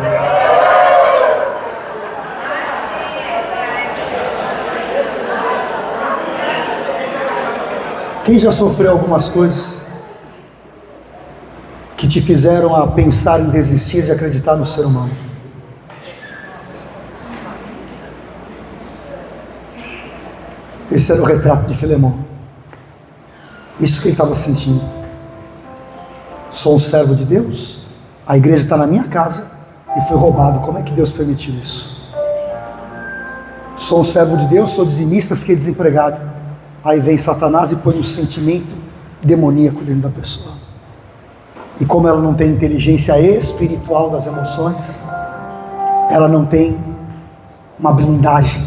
Speaker 1: Quem já sofreu algumas coisas que te fizeram a pensar em desistir de acreditar no ser humano? Esse era o retrato de Filemão. Isso que ele estava sentindo. Sou um servo de Deus, a igreja está na minha casa e foi roubado. Como é que Deus permitiu isso? Sou um servo de Deus, sou dizimista, fiquei desempregado. Aí vem Satanás e põe um sentimento demoníaco dentro da pessoa. E como ela não tem inteligência espiritual das emoções, ela não tem uma blindagem.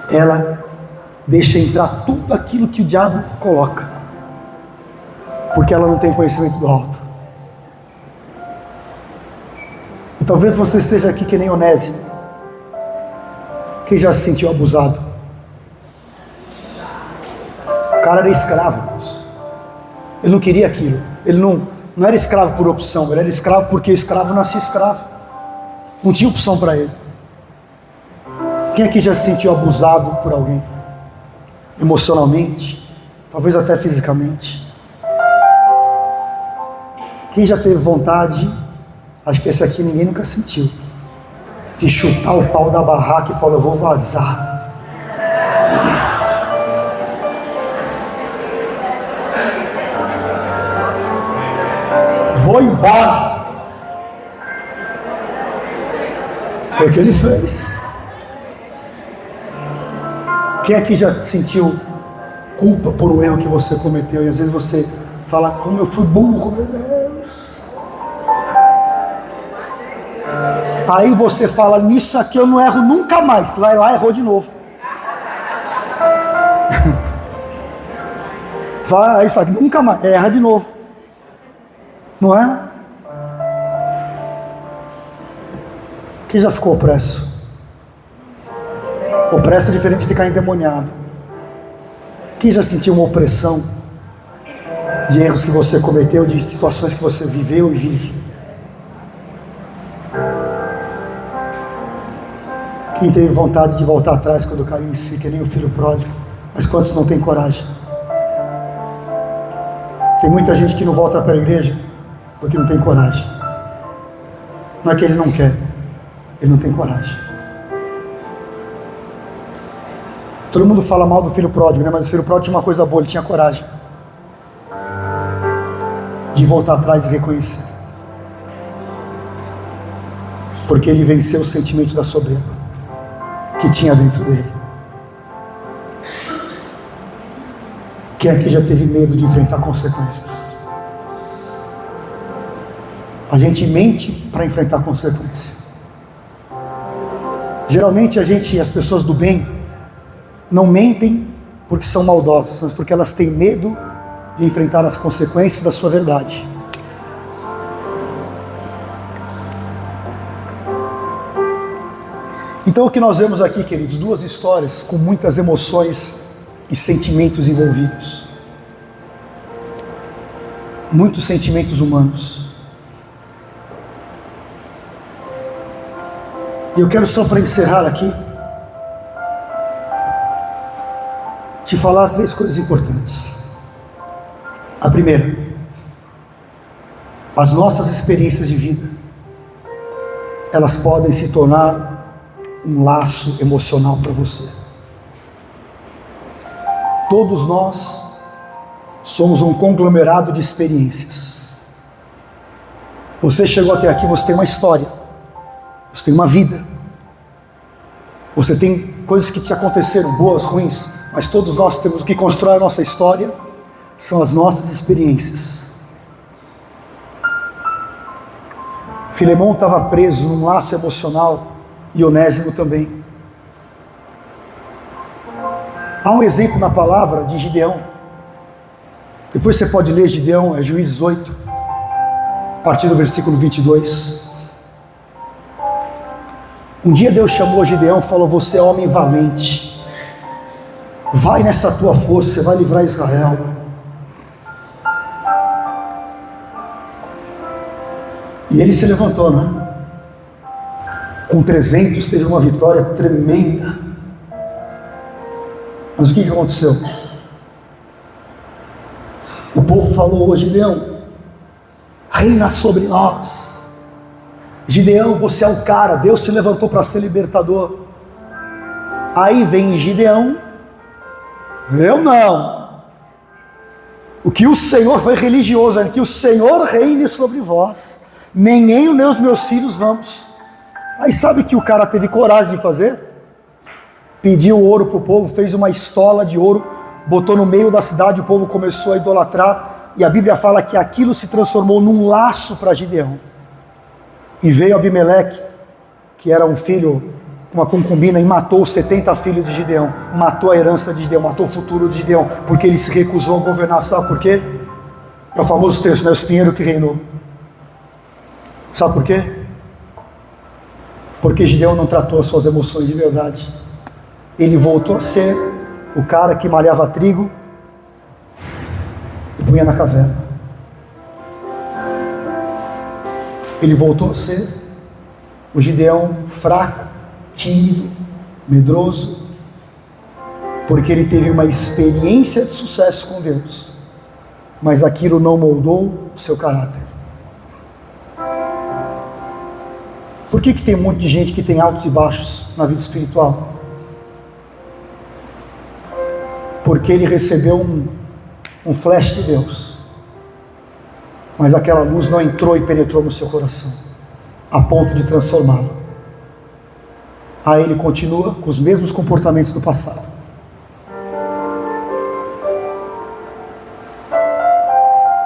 Speaker 1: Ela deixa entrar tudo aquilo que o diabo coloca, porque ela não tem conhecimento do alto. E talvez você esteja aqui que nem Onésimo. Quem já se sentiu abusado? O cara era escravo, irmãos. Ele não queria aquilo. Ele não era escravo por opção, ele era escravo porque escravo nascia escravo. Não tinha opção para ele. Quem aqui já se sentiu abusado por alguém? Emocionalmente, talvez até fisicamente. Quem já teve vontade, acho que esse aqui ninguém nunca sentiu, de chutar o pau da barraca e falar, eu vou vazar. Vou embora. Foi o que ele fez. Quem aqui já sentiu culpa por um erro que você cometeu? E às vezes você fala, como eu fui burro, meu Deus. Aí você fala, nisso aqui eu não erro nunca mais. Lá errou de novo. Vai, isso aqui nunca mais, erra de novo. Não é? Quem já ficou opresso? Opresso é diferente de ficar endemoniado. Quem já sentiu uma opressão de erros que você cometeu, de situações que você viveu e vive? Quem teve vontade de voltar atrás quando caiu em si, que nem o filho pródigo? Mas quantos não têm coragem? Tem muita gente que não volta para a igreja porque não tem coragem. Não é que ele não quer, ele não tem coragem. Todo mundo fala mal do filho pródigo, né? Mas o filho pródigo tinha uma coisa boa, ele tinha coragem de voltar atrás e reconhecer. Porque ele venceu o sentimento da soberba que tinha dentro dele. Quem aqui já teve medo de enfrentar consequências? A gente mente para enfrentar consequência. Geralmente as pessoas do bem não mentem porque são maldosas, mas porque elas têm medo de enfrentar as consequências da sua verdade. Então o que nós vemos aqui, queridos, duas histórias com muitas emoções e sentimentos envolvidos. Muitos sentimentos humanos. E eu quero só para encerrar aqui, te falar três coisas importantes. A primeira, as nossas experiências de vida, elas podem se tornar um laço emocional para você. Todos nós somos um conglomerado de experiências. Você chegou até aqui, você tem uma história, você tem uma vida, você tem coisas que te aconteceram, boas, ruins, mas todos nós temos o que constrói a nossa história, são as nossas experiências. Filemão estava preso num laço emocional, e Onésimo também. Há um exemplo na palavra de Gideão. Depois você pode ler Gideão, é Juízes 8, a partir do versículo 22. Um dia Deus chamou Gideão e falou: você é homem valente, vai nessa tua força, você vai livrar Israel. E ele se levantou, né? Com 300 teve uma vitória tremenda. Mas o que aconteceu? O povo falou: ô Gideão, reina sobre nós. Gideão, você é o cara, Deus te levantou para ser libertador. Aí vem Gideão: eu não. O que o Senhor foi religioso, que o Senhor reine sobre vós, nem eu nem os meus filhos vamos. Aí sabe o que o cara teve coragem de fazer? Pediu ouro para o povo, fez uma estola de ouro, botou no meio da cidade, o povo começou a idolatrar, e a Bíblia fala que aquilo se transformou num laço para Gideão. E veio Abimeleque, que era um filho, uma concubina, e matou os 70 filhos de Gideão, matou a herança de Gideão, matou o futuro de Gideão, porque ele se recusou a governar. Sabe por quê? É o famoso texto, né? O espinheiro que reinou. Sabe por quê? Porque Gideão não tratou as suas emoções de verdade. Ele voltou a ser o cara que malhava trigo e punha na caverna. Ele voltou a ser o Gideão fraco, tímido, medroso, porque ele teve uma experiência de sucesso com Deus, mas aquilo não moldou o seu caráter. Por que tem um monte de gente que tem altos e baixos na vida espiritual? Porque ele recebeu um flash de Deus, mas aquela luz não entrou e penetrou no seu coração, a ponto de transformá-lo. Aí ele continua com os mesmos comportamentos do passado.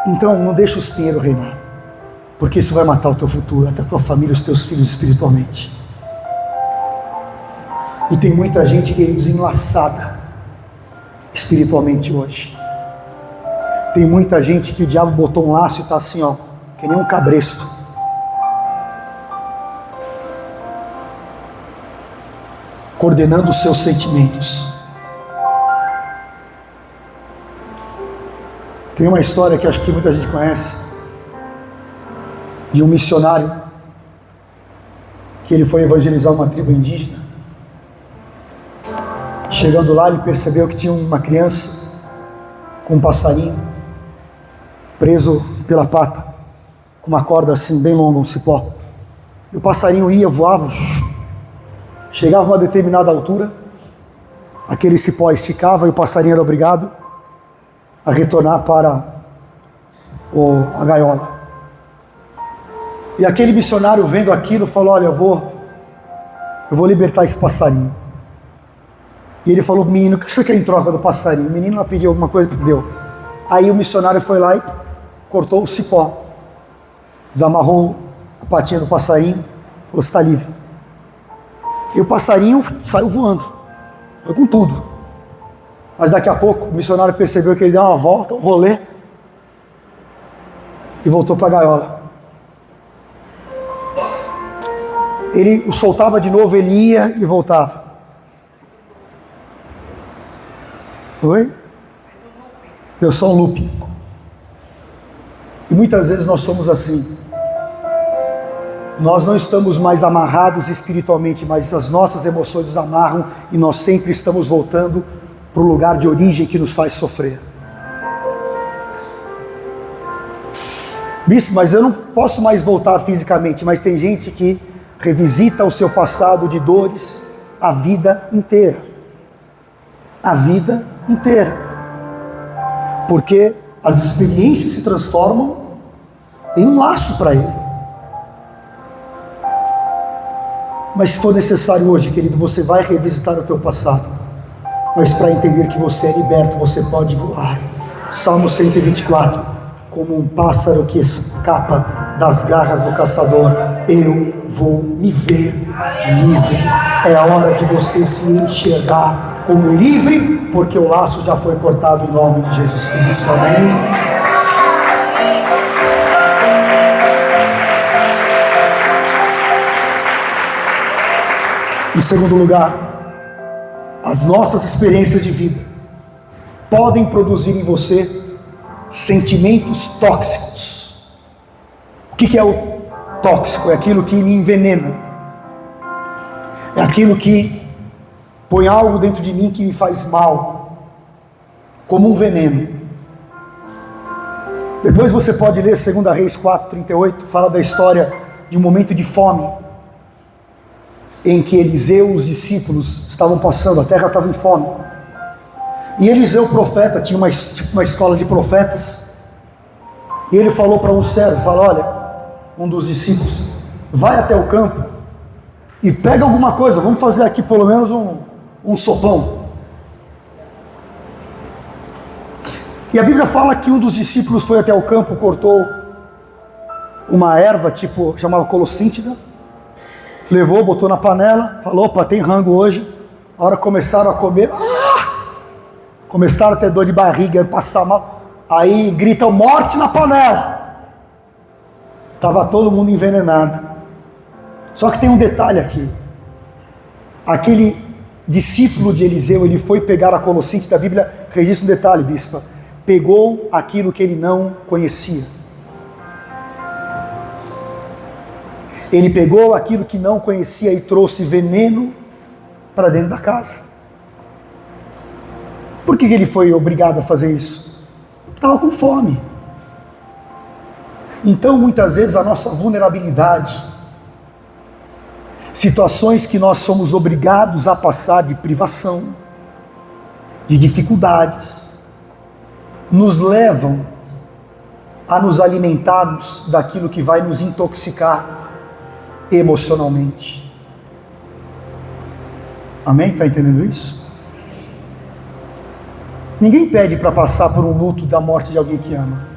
Speaker 1: Então não deixa o espinheiro reinar, porque isso vai matar o teu futuro, até a tua família, os teus filhos espiritualmente. E tem muita gente que é desenlaçada espiritualmente hoje. Tem muita gente que o diabo botou um laço e está assim, ó, que nem um cabresto. Coordenando os seus sentimentos. Tem uma história que acho que muita gente conhece, de um missionário que ele foi evangelizar uma tribo indígena. Chegando lá, ele percebeu que tinha uma criança com um passarinho preso pela pata, com uma corda assim bem longa, um cipó. E o passarinho ia, voava, chegava a uma determinada altura, aquele cipó esticava e o passarinho era obrigado a retornar para a gaiola. E aquele missionário, vendo aquilo, falou: olha, eu vou libertar esse passarinho. E ele falou: menino, o que você quer em troca do passarinho? O menino lá pediu alguma coisa, deu. Aí o missionário foi lá e cortou o cipó, desamarrou a patinha do passarinho, falou: você está livre. E o passarinho saiu voando, foi com tudo. Mas daqui a pouco o missionário percebeu que ele deu uma volta, um rolê, e voltou para a gaiola. Ele o soltava de novo, ele ia e voltava. Oi? Deu só um loop. E muitas vezes nós somos assim. Nós não estamos mais amarrados espiritualmente, mas as nossas emoções nos amarram e nós sempre estamos voltando para o lugar de origem que nos faz sofrer. Bispo, mas eu não posso mais voltar fisicamente, mas tem gente que revisita o seu passado de dores a vida inteira. A vida inteira. Porque as experiências se transformam em um laço para ele. Mas se for necessário hoje, querido, você vai revisitar o teu passado. Mas para entender que você é liberto, você pode voar. Salmo 124. Como um pássaro que escapa das garras do caçador, eu vou me ver livre. É a hora de você se enxergar como livre, porque o laço já foi cortado em nome de Jesus Cristo. Amém? Em segundo lugar, as nossas experiências de vida podem produzir em você sentimentos tóxicos. O que é o tóxico? É aquilo que me envenena. É aquilo que põe algo dentro de mim que me faz mal, como um veneno. Depois você pode ler 2 Reis 4:38, fala da história de um momento de fome, em que Eliseu e os discípulos estavam passando, a terra estava em fome. E Eliseu, profeta, tinha uma escola de profetas, e ele falou para um servo, olha, um dos discípulos, vai até o campo e pega alguma coisa, vamos fazer aqui pelo menos um sopão. E a Bíblia fala que um dos discípulos foi até o campo, cortou uma erva, chamava colossíntida, levou, botou na panela, falou, opa, tem rango hoje. A hora que começaram a comer, começaram a ter dor de barriga, passar mal, aí gritam, morte na panela. Estava todo mundo envenenado. Só que tem um detalhe aqui. Aquele discípulo de Eliseu, ele foi pegar a colossíntida, a Bíblia registra um detalhe, bispa, pegou aquilo que ele não conhecia. Ele pegou aquilo que não conhecia e trouxe veneno para dentro da casa. Por que ele foi obrigado a fazer isso? Estava com fome. Então, muitas vezes, a nossa vulnerabilidade, situações que nós somos obrigados a passar de privação, de dificuldades, nos levam a nos alimentarmos daquilo que vai nos intoxicar emocionalmente. Amém? Está entendendo isso? Ninguém pede para passar por um luto da morte de alguém que ama.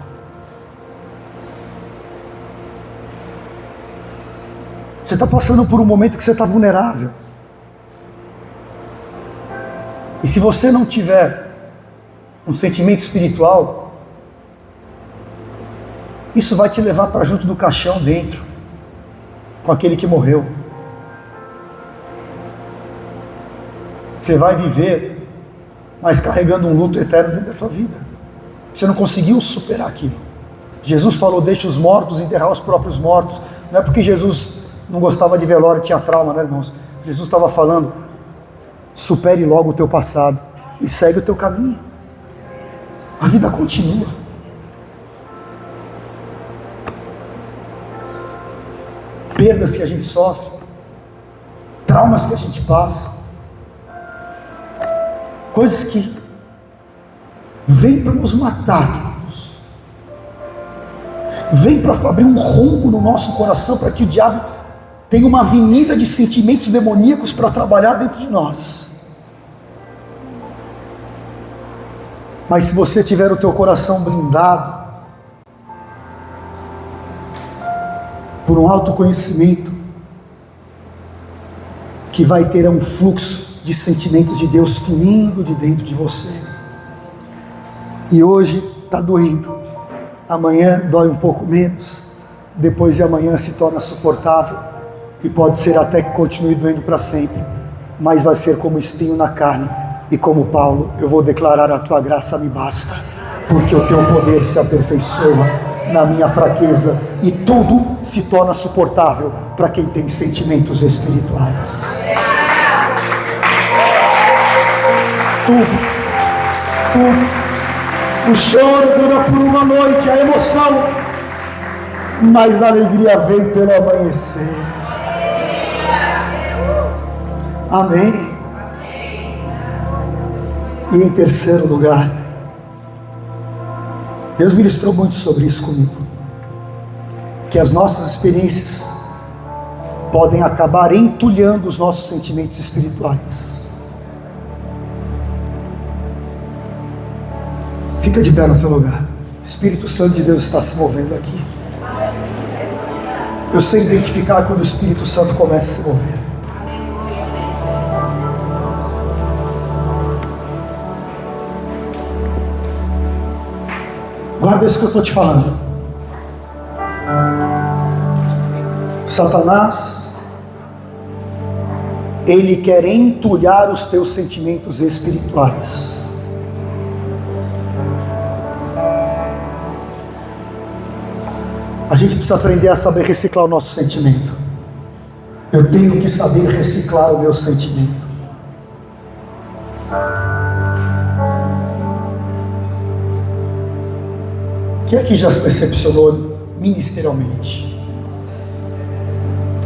Speaker 1: Você está passando por um momento que você está vulnerável. E se você não tiver um sentimento espiritual, isso vai te levar para junto do caixão dentro, com aquele que morreu. Você vai viver, mas carregando um luto eterno dentro da tua vida. Você não conseguiu superar aquilo. Jesus falou, deixa os mortos enterrar os próprios mortos. Não é porque Jesus não gostava de velório, tinha trauma, né, irmãos? Jesus estava falando, supere logo o teu passado e segue o teu caminho. A vida continua. Perdas que a gente sofre, traumas que a gente passa, coisas que vêm para nos matar, vêm para abrir um rombo no nosso coração, para que o diabo tenha uma avenida de sentimentos demoníacos para trabalhar dentro de nós. Mas se você tiver o teu coração blindado por um autoconhecimento, que vai ter um fluxo de sentimentos de Deus fluindo de dentro de você. E hoje está doendo, amanhã dói um pouco menos, depois de amanhã se torna suportável, e pode ser até que continue doendo para sempre, mas vai ser como espinho na carne, e como Paulo, eu vou declarar: a tua graça me basta, porque o teu poder se aperfeiçoa na minha fraqueza, e tudo se torna suportável para quem tem sentimentos espirituais. Tudo. O choro dura por uma noite, a emoção, mas a alegria vem pelo amanhecer. Amém. E em terceiro lugar, Deus ministrou muito sobre isso comigo, que as nossas experiências podem acabar entulhando os nossos sentimentos espirituais. Fica de pé no teu lugar. O Espírito Santo de Deus está se movendo aqui. Eu sei identificar quando o Espírito Santo começa a se mover. Guarda isso que eu estou te falando. Satanás, ele quer entulhar os teus sentimentos espirituais. A gente precisa aprender a saber reciclar o nosso sentimento. Eu tenho que saber reciclar o meu sentimento. Quem aqui já se decepcionou ministerialmente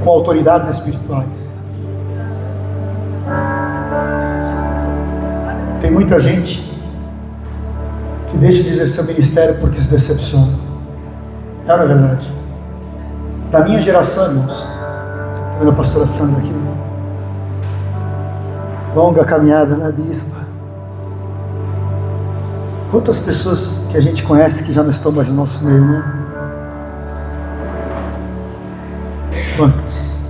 Speaker 1: com autoridades espirituais? Tem muita gente que deixa de exercer o ministério porque se decepciona. Não é verdade? Da minha geração, irmãos, tá vendo a pastora Sandra aqui? Longa caminhada, né, bispa? Quantas pessoas que a gente conhece que já não estão mais no nosso meio, né? Quantas?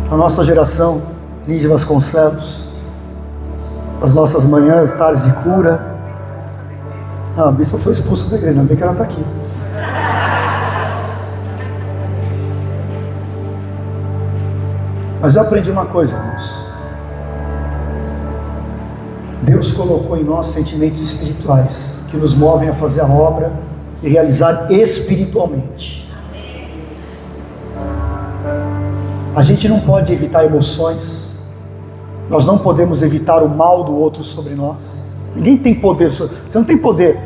Speaker 1: A nossa geração, Lídia Vasconcelos, as nossas manhãs, tardes de cura. Ah, a bispa foi expulsa da igreja, ainda bem que ela está aqui. Mas eu aprendi uma coisa, irmãos. Deus colocou em nós sentimentos espirituais que nos movem a fazer a obra e realizar espiritualmente. A gente não pode evitar emoções. Nós não podemos evitar o mal do outro sobre nós. Ninguém tem poder sobre... Você não tem poder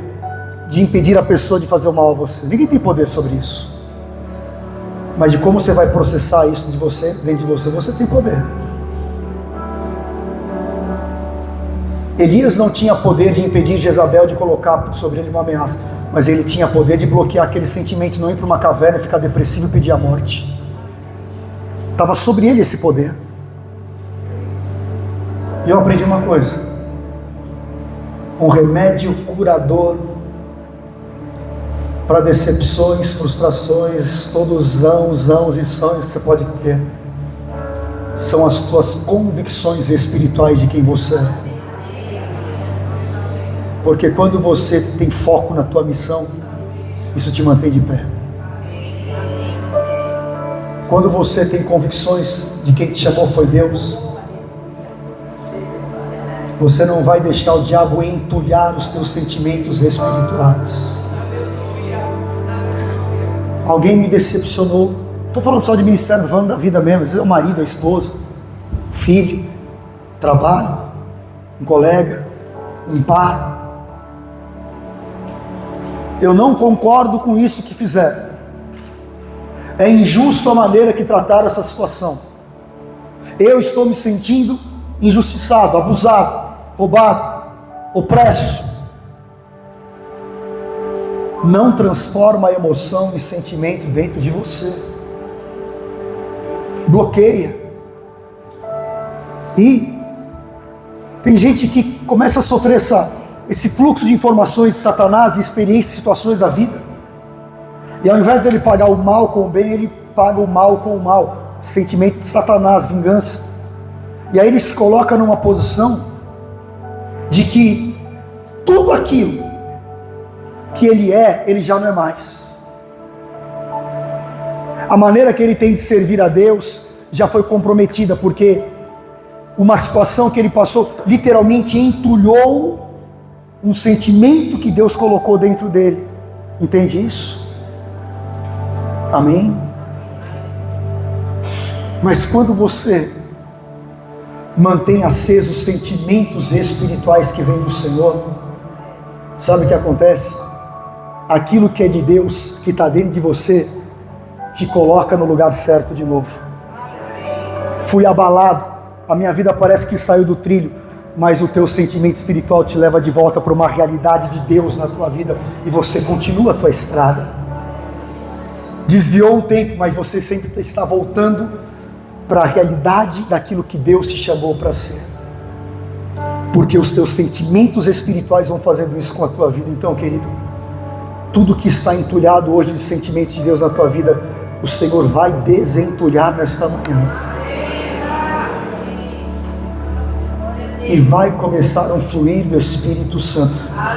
Speaker 1: de impedir a pessoa de fazer o mal a você. Ninguém tem poder sobre isso. Mas de como você vai processar isso de você, dentro de você, você tem poder. Elias não tinha poder de impedir Jezabel de colocar sobre ele uma ameaça, mas ele tinha poder de bloquear aquele sentimento, não ir para uma caverna, ficar depressivo e pedir a morte. Estava sobre ele esse poder. E eu aprendi uma coisa: um remédio curador para decepções, frustrações, todos os ãos e sonhos que você pode ter, são as tuas convicções espirituais de quem você é. Porque quando você tem foco na tua missão, isso te mantém de pé. Quando você tem convicções de quem te chamou foi Deus, você não vai deixar o diabo entulhar os teus sentimentos espirituais. Alguém me decepcionou. Estou falando só de ministério, estou falando da vida mesmo. Às vezes é o marido, a esposa, o filho, trabalho, um colega, um par. Eu não concordo com isso que fizeram. É injusto a maneira que trataram essa situação. Eu estou me sentindo injustiçado, abusado, roubado, opresso. Não transforma a emoção em sentimento dentro de você. Bloqueia. E tem gente que começa a sofrer esse fluxo de informações de Satanás, de experiências, de situações da vida. E ao invés dele pagar o mal com o bem, ele paga o mal com o mal. Sentimento de Satanás, vingança. E aí ele se coloca numa posição de que tudo aquilo que ele é, ele já não é mais. A maneira que ele tem de servir a Deus já foi comprometida, porque uma situação que ele passou literalmente entulhou um sentimento que Deus colocou dentro dele. Entende isso? Amém? Mas quando você mantém acesos os sentimentos espirituais que vêm do Senhor, sabe o que acontece? Aquilo que é de Deus, que está dentro de você, te coloca no lugar certo de novo. Fui abalado, a minha vida parece que saiu do trilho, mas o teu sentimento espiritual te leva de volta para uma realidade de Deus na tua vida, e você continua a tua estrada. Desviou um tempo, mas você sempre está voltando para a realidade daquilo que Deus te chamou para ser, porque os teus sentimentos espirituais vão fazendo isso com a tua vida. Então, querido, tudo que está entulhado hoje de sentimentos de Deus na tua vida, o Senhor vai desentulhar nesta manhã, e vai começar a fluir do Espírito Santo.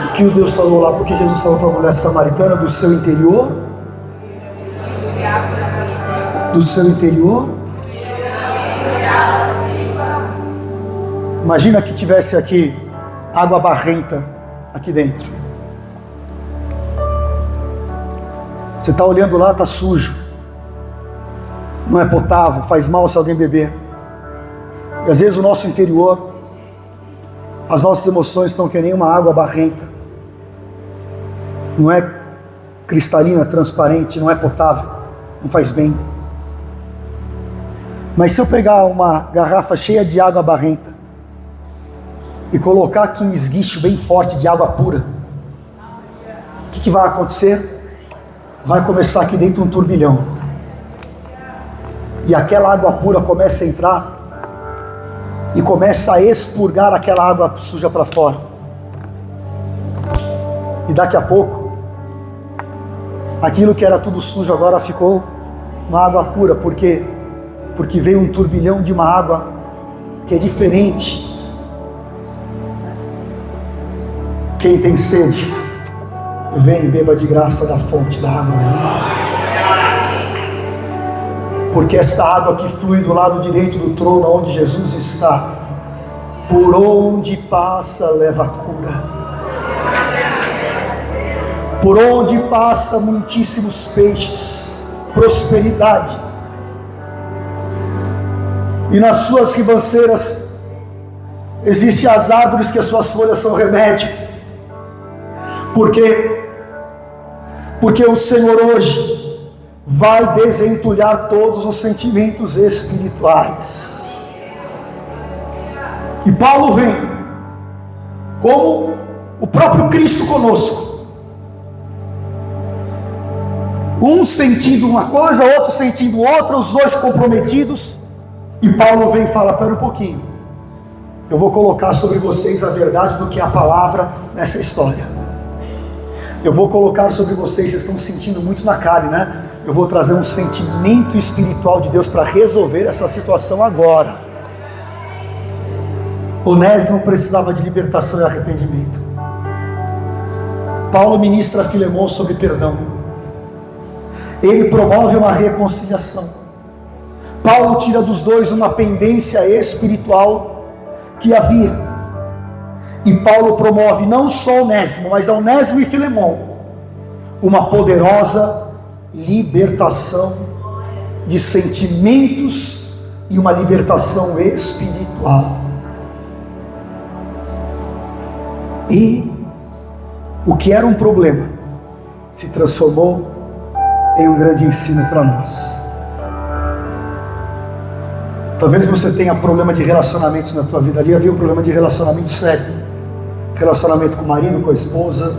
Speaker 1: O que o Deus falou lá, porque Jesus falou para a mulher samaritana, do seu interior, imagina que tivesse aqui água barrenta aqui dentro. Você está olhando lá, está sujo, não é potável, faz mal se alguém beber. E às vezes o nosso interior, as nossas emoções estão que nem uma água barrenta, não é cristalina, transparente, não é potável, não faz bem. Mas se eu pegar uma garrafa cheia de água barrenta e colocar aqui um esguicho bem forte de água pura, o que vai acontecer? Vai começar aqui dentro um turbilhão, e aquela água pura começa a entrar e começa a expurgar aquela água suja para fora, e daqui a pouco aquilo que era tudo sujo agora ficou uma água pura, porque veio um turbilhão de uma água que é diferente. Quem tem sede, vem e beba de graça da fonte da água viva, porque esta água que flui do lado direito do trono onde Jesus está, por onde passa leva cura, por onde passa muitíssimos peixes, prosperidade, e nas suas ribanceiras existem as árvores que as suas folhas são remédio. Porque o Senhor hoje vai desentulhar todos os sentimentos espirituais. E Paulo vem como o próprio Cristo conosco, um sentindo uma coisa, outro sentindo outra, os dois comprometidos. E Paulo vem e fala: pera um pouquinho, eu vou colocar sobre vocês a verdade do que é a palavra nessa história. Eu vou colocar sobre vocês estão sentindo muito na carne, né? Eu vou trazer um sentimento espiritual de Deus para resolver essa situação agora. Onésimo precisava de libertação e arrependimento. Paulo ministra a Filemão sobre perdão. Ele promove uma reconciliação. Paulo tira dos dois uma pendência espiritual que havia. E Paulo promove não só Onésimo, mas Onésimo e Filemão, uma poderosa libertação de sentimentos e uma libertação espiritual. E o que era um problema se transformou em um grande ensino para nós. Talvez você tenha problema de relacionamentos na tua vida. Ali havia um problema de relacionamento sério. Relacionamento com o marido, com a esposa,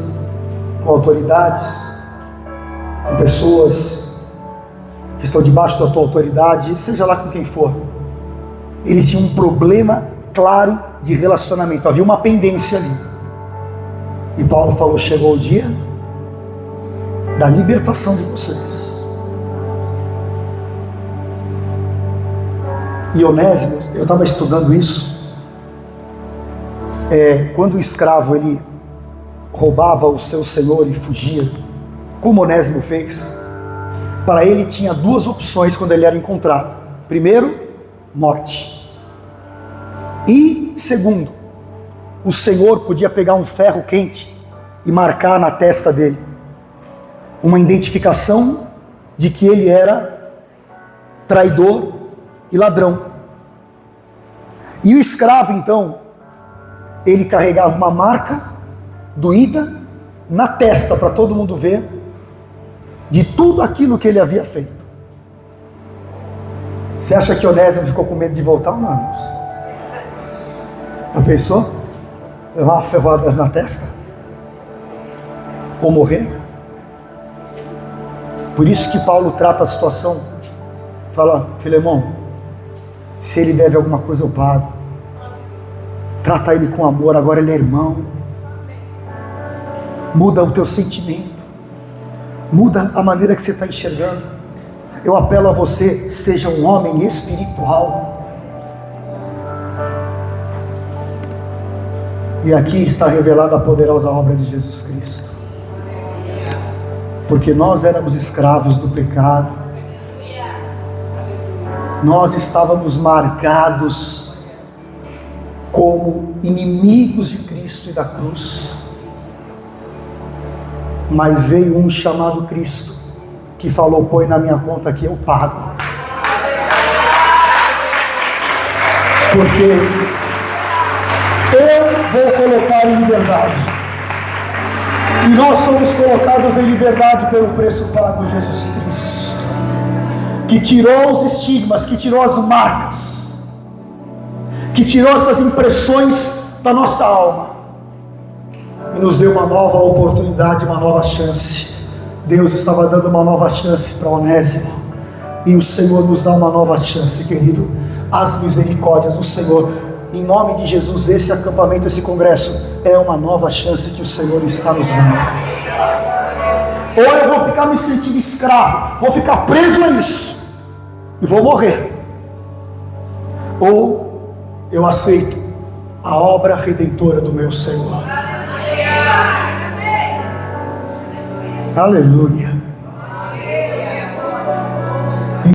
Speaker 1: com autoridades, com pessoas que estão debaixo da tua autoridade, seja lá com quem for. Eles tinham um problema claro de relacionamento. Havia uma pendência ali. E Paulo falou: chegou o dia da libertação de vocês. E Onésimo, eu estava estudando isso, quando o escravo ele roubava o seu senhor e fugia, como Onésimo fez, para ele tinha duas opções quando ele era encontrado. Primeiro, morte. E segundo, o Senhor podia pegar um ferro quente e marcar na testa dele uma identificação de que ele era traidor e ladrão. E o escravo, então, ele carregava uma marca doída na testa para todo mundo ver de tudo aquilo que ele havia feito. Você acha que Onésimo ficou com medo de voltar ou não, irmãos? Já pensou? Levar uma ferroada na testa? Ou morrer? Por isso que Paulo trata a situação. Fala, Filemão, se ele deve alguma coisa eu pago. Trata ele com amor, agora ele é irmão. Muda o teu sentimento. Muda a maneira que você está enxergando. Eu apelo a você, seja um homem espiritual. E aqui está revelada a poderosa obra de Jesus Cristo. Porque nós éramos escravos do pecado. Nós estávamos marcados como inimigos de Cristo e da cruz. Mas veio um chamado Cristo, que falou, põe na minha conta que eu pago. Porque eu vou colocar em liberdade. E nós somos colocados em liberdade pelo preço pago, Jesus Cristo, que tirou os estigmas, que tirou as marcas, que tirou essas impressões da nossa alma e nos deu uma nova oportunidade, uma nova chance. Deus estava dando uma nova chance para Onésimo, e o Senhor nos dá uma nova chance, querido. As misericórdias do Senhor, em nome de Jesus, esse acampamento, esse congresso é uma nova chance que o Senhor está nos dando. Ou eu vou ficar me sentindo escravo, vou ficar preso a isso e vou morrer, ou eu aceito a obra redentora do meu Senhor. Aleluia.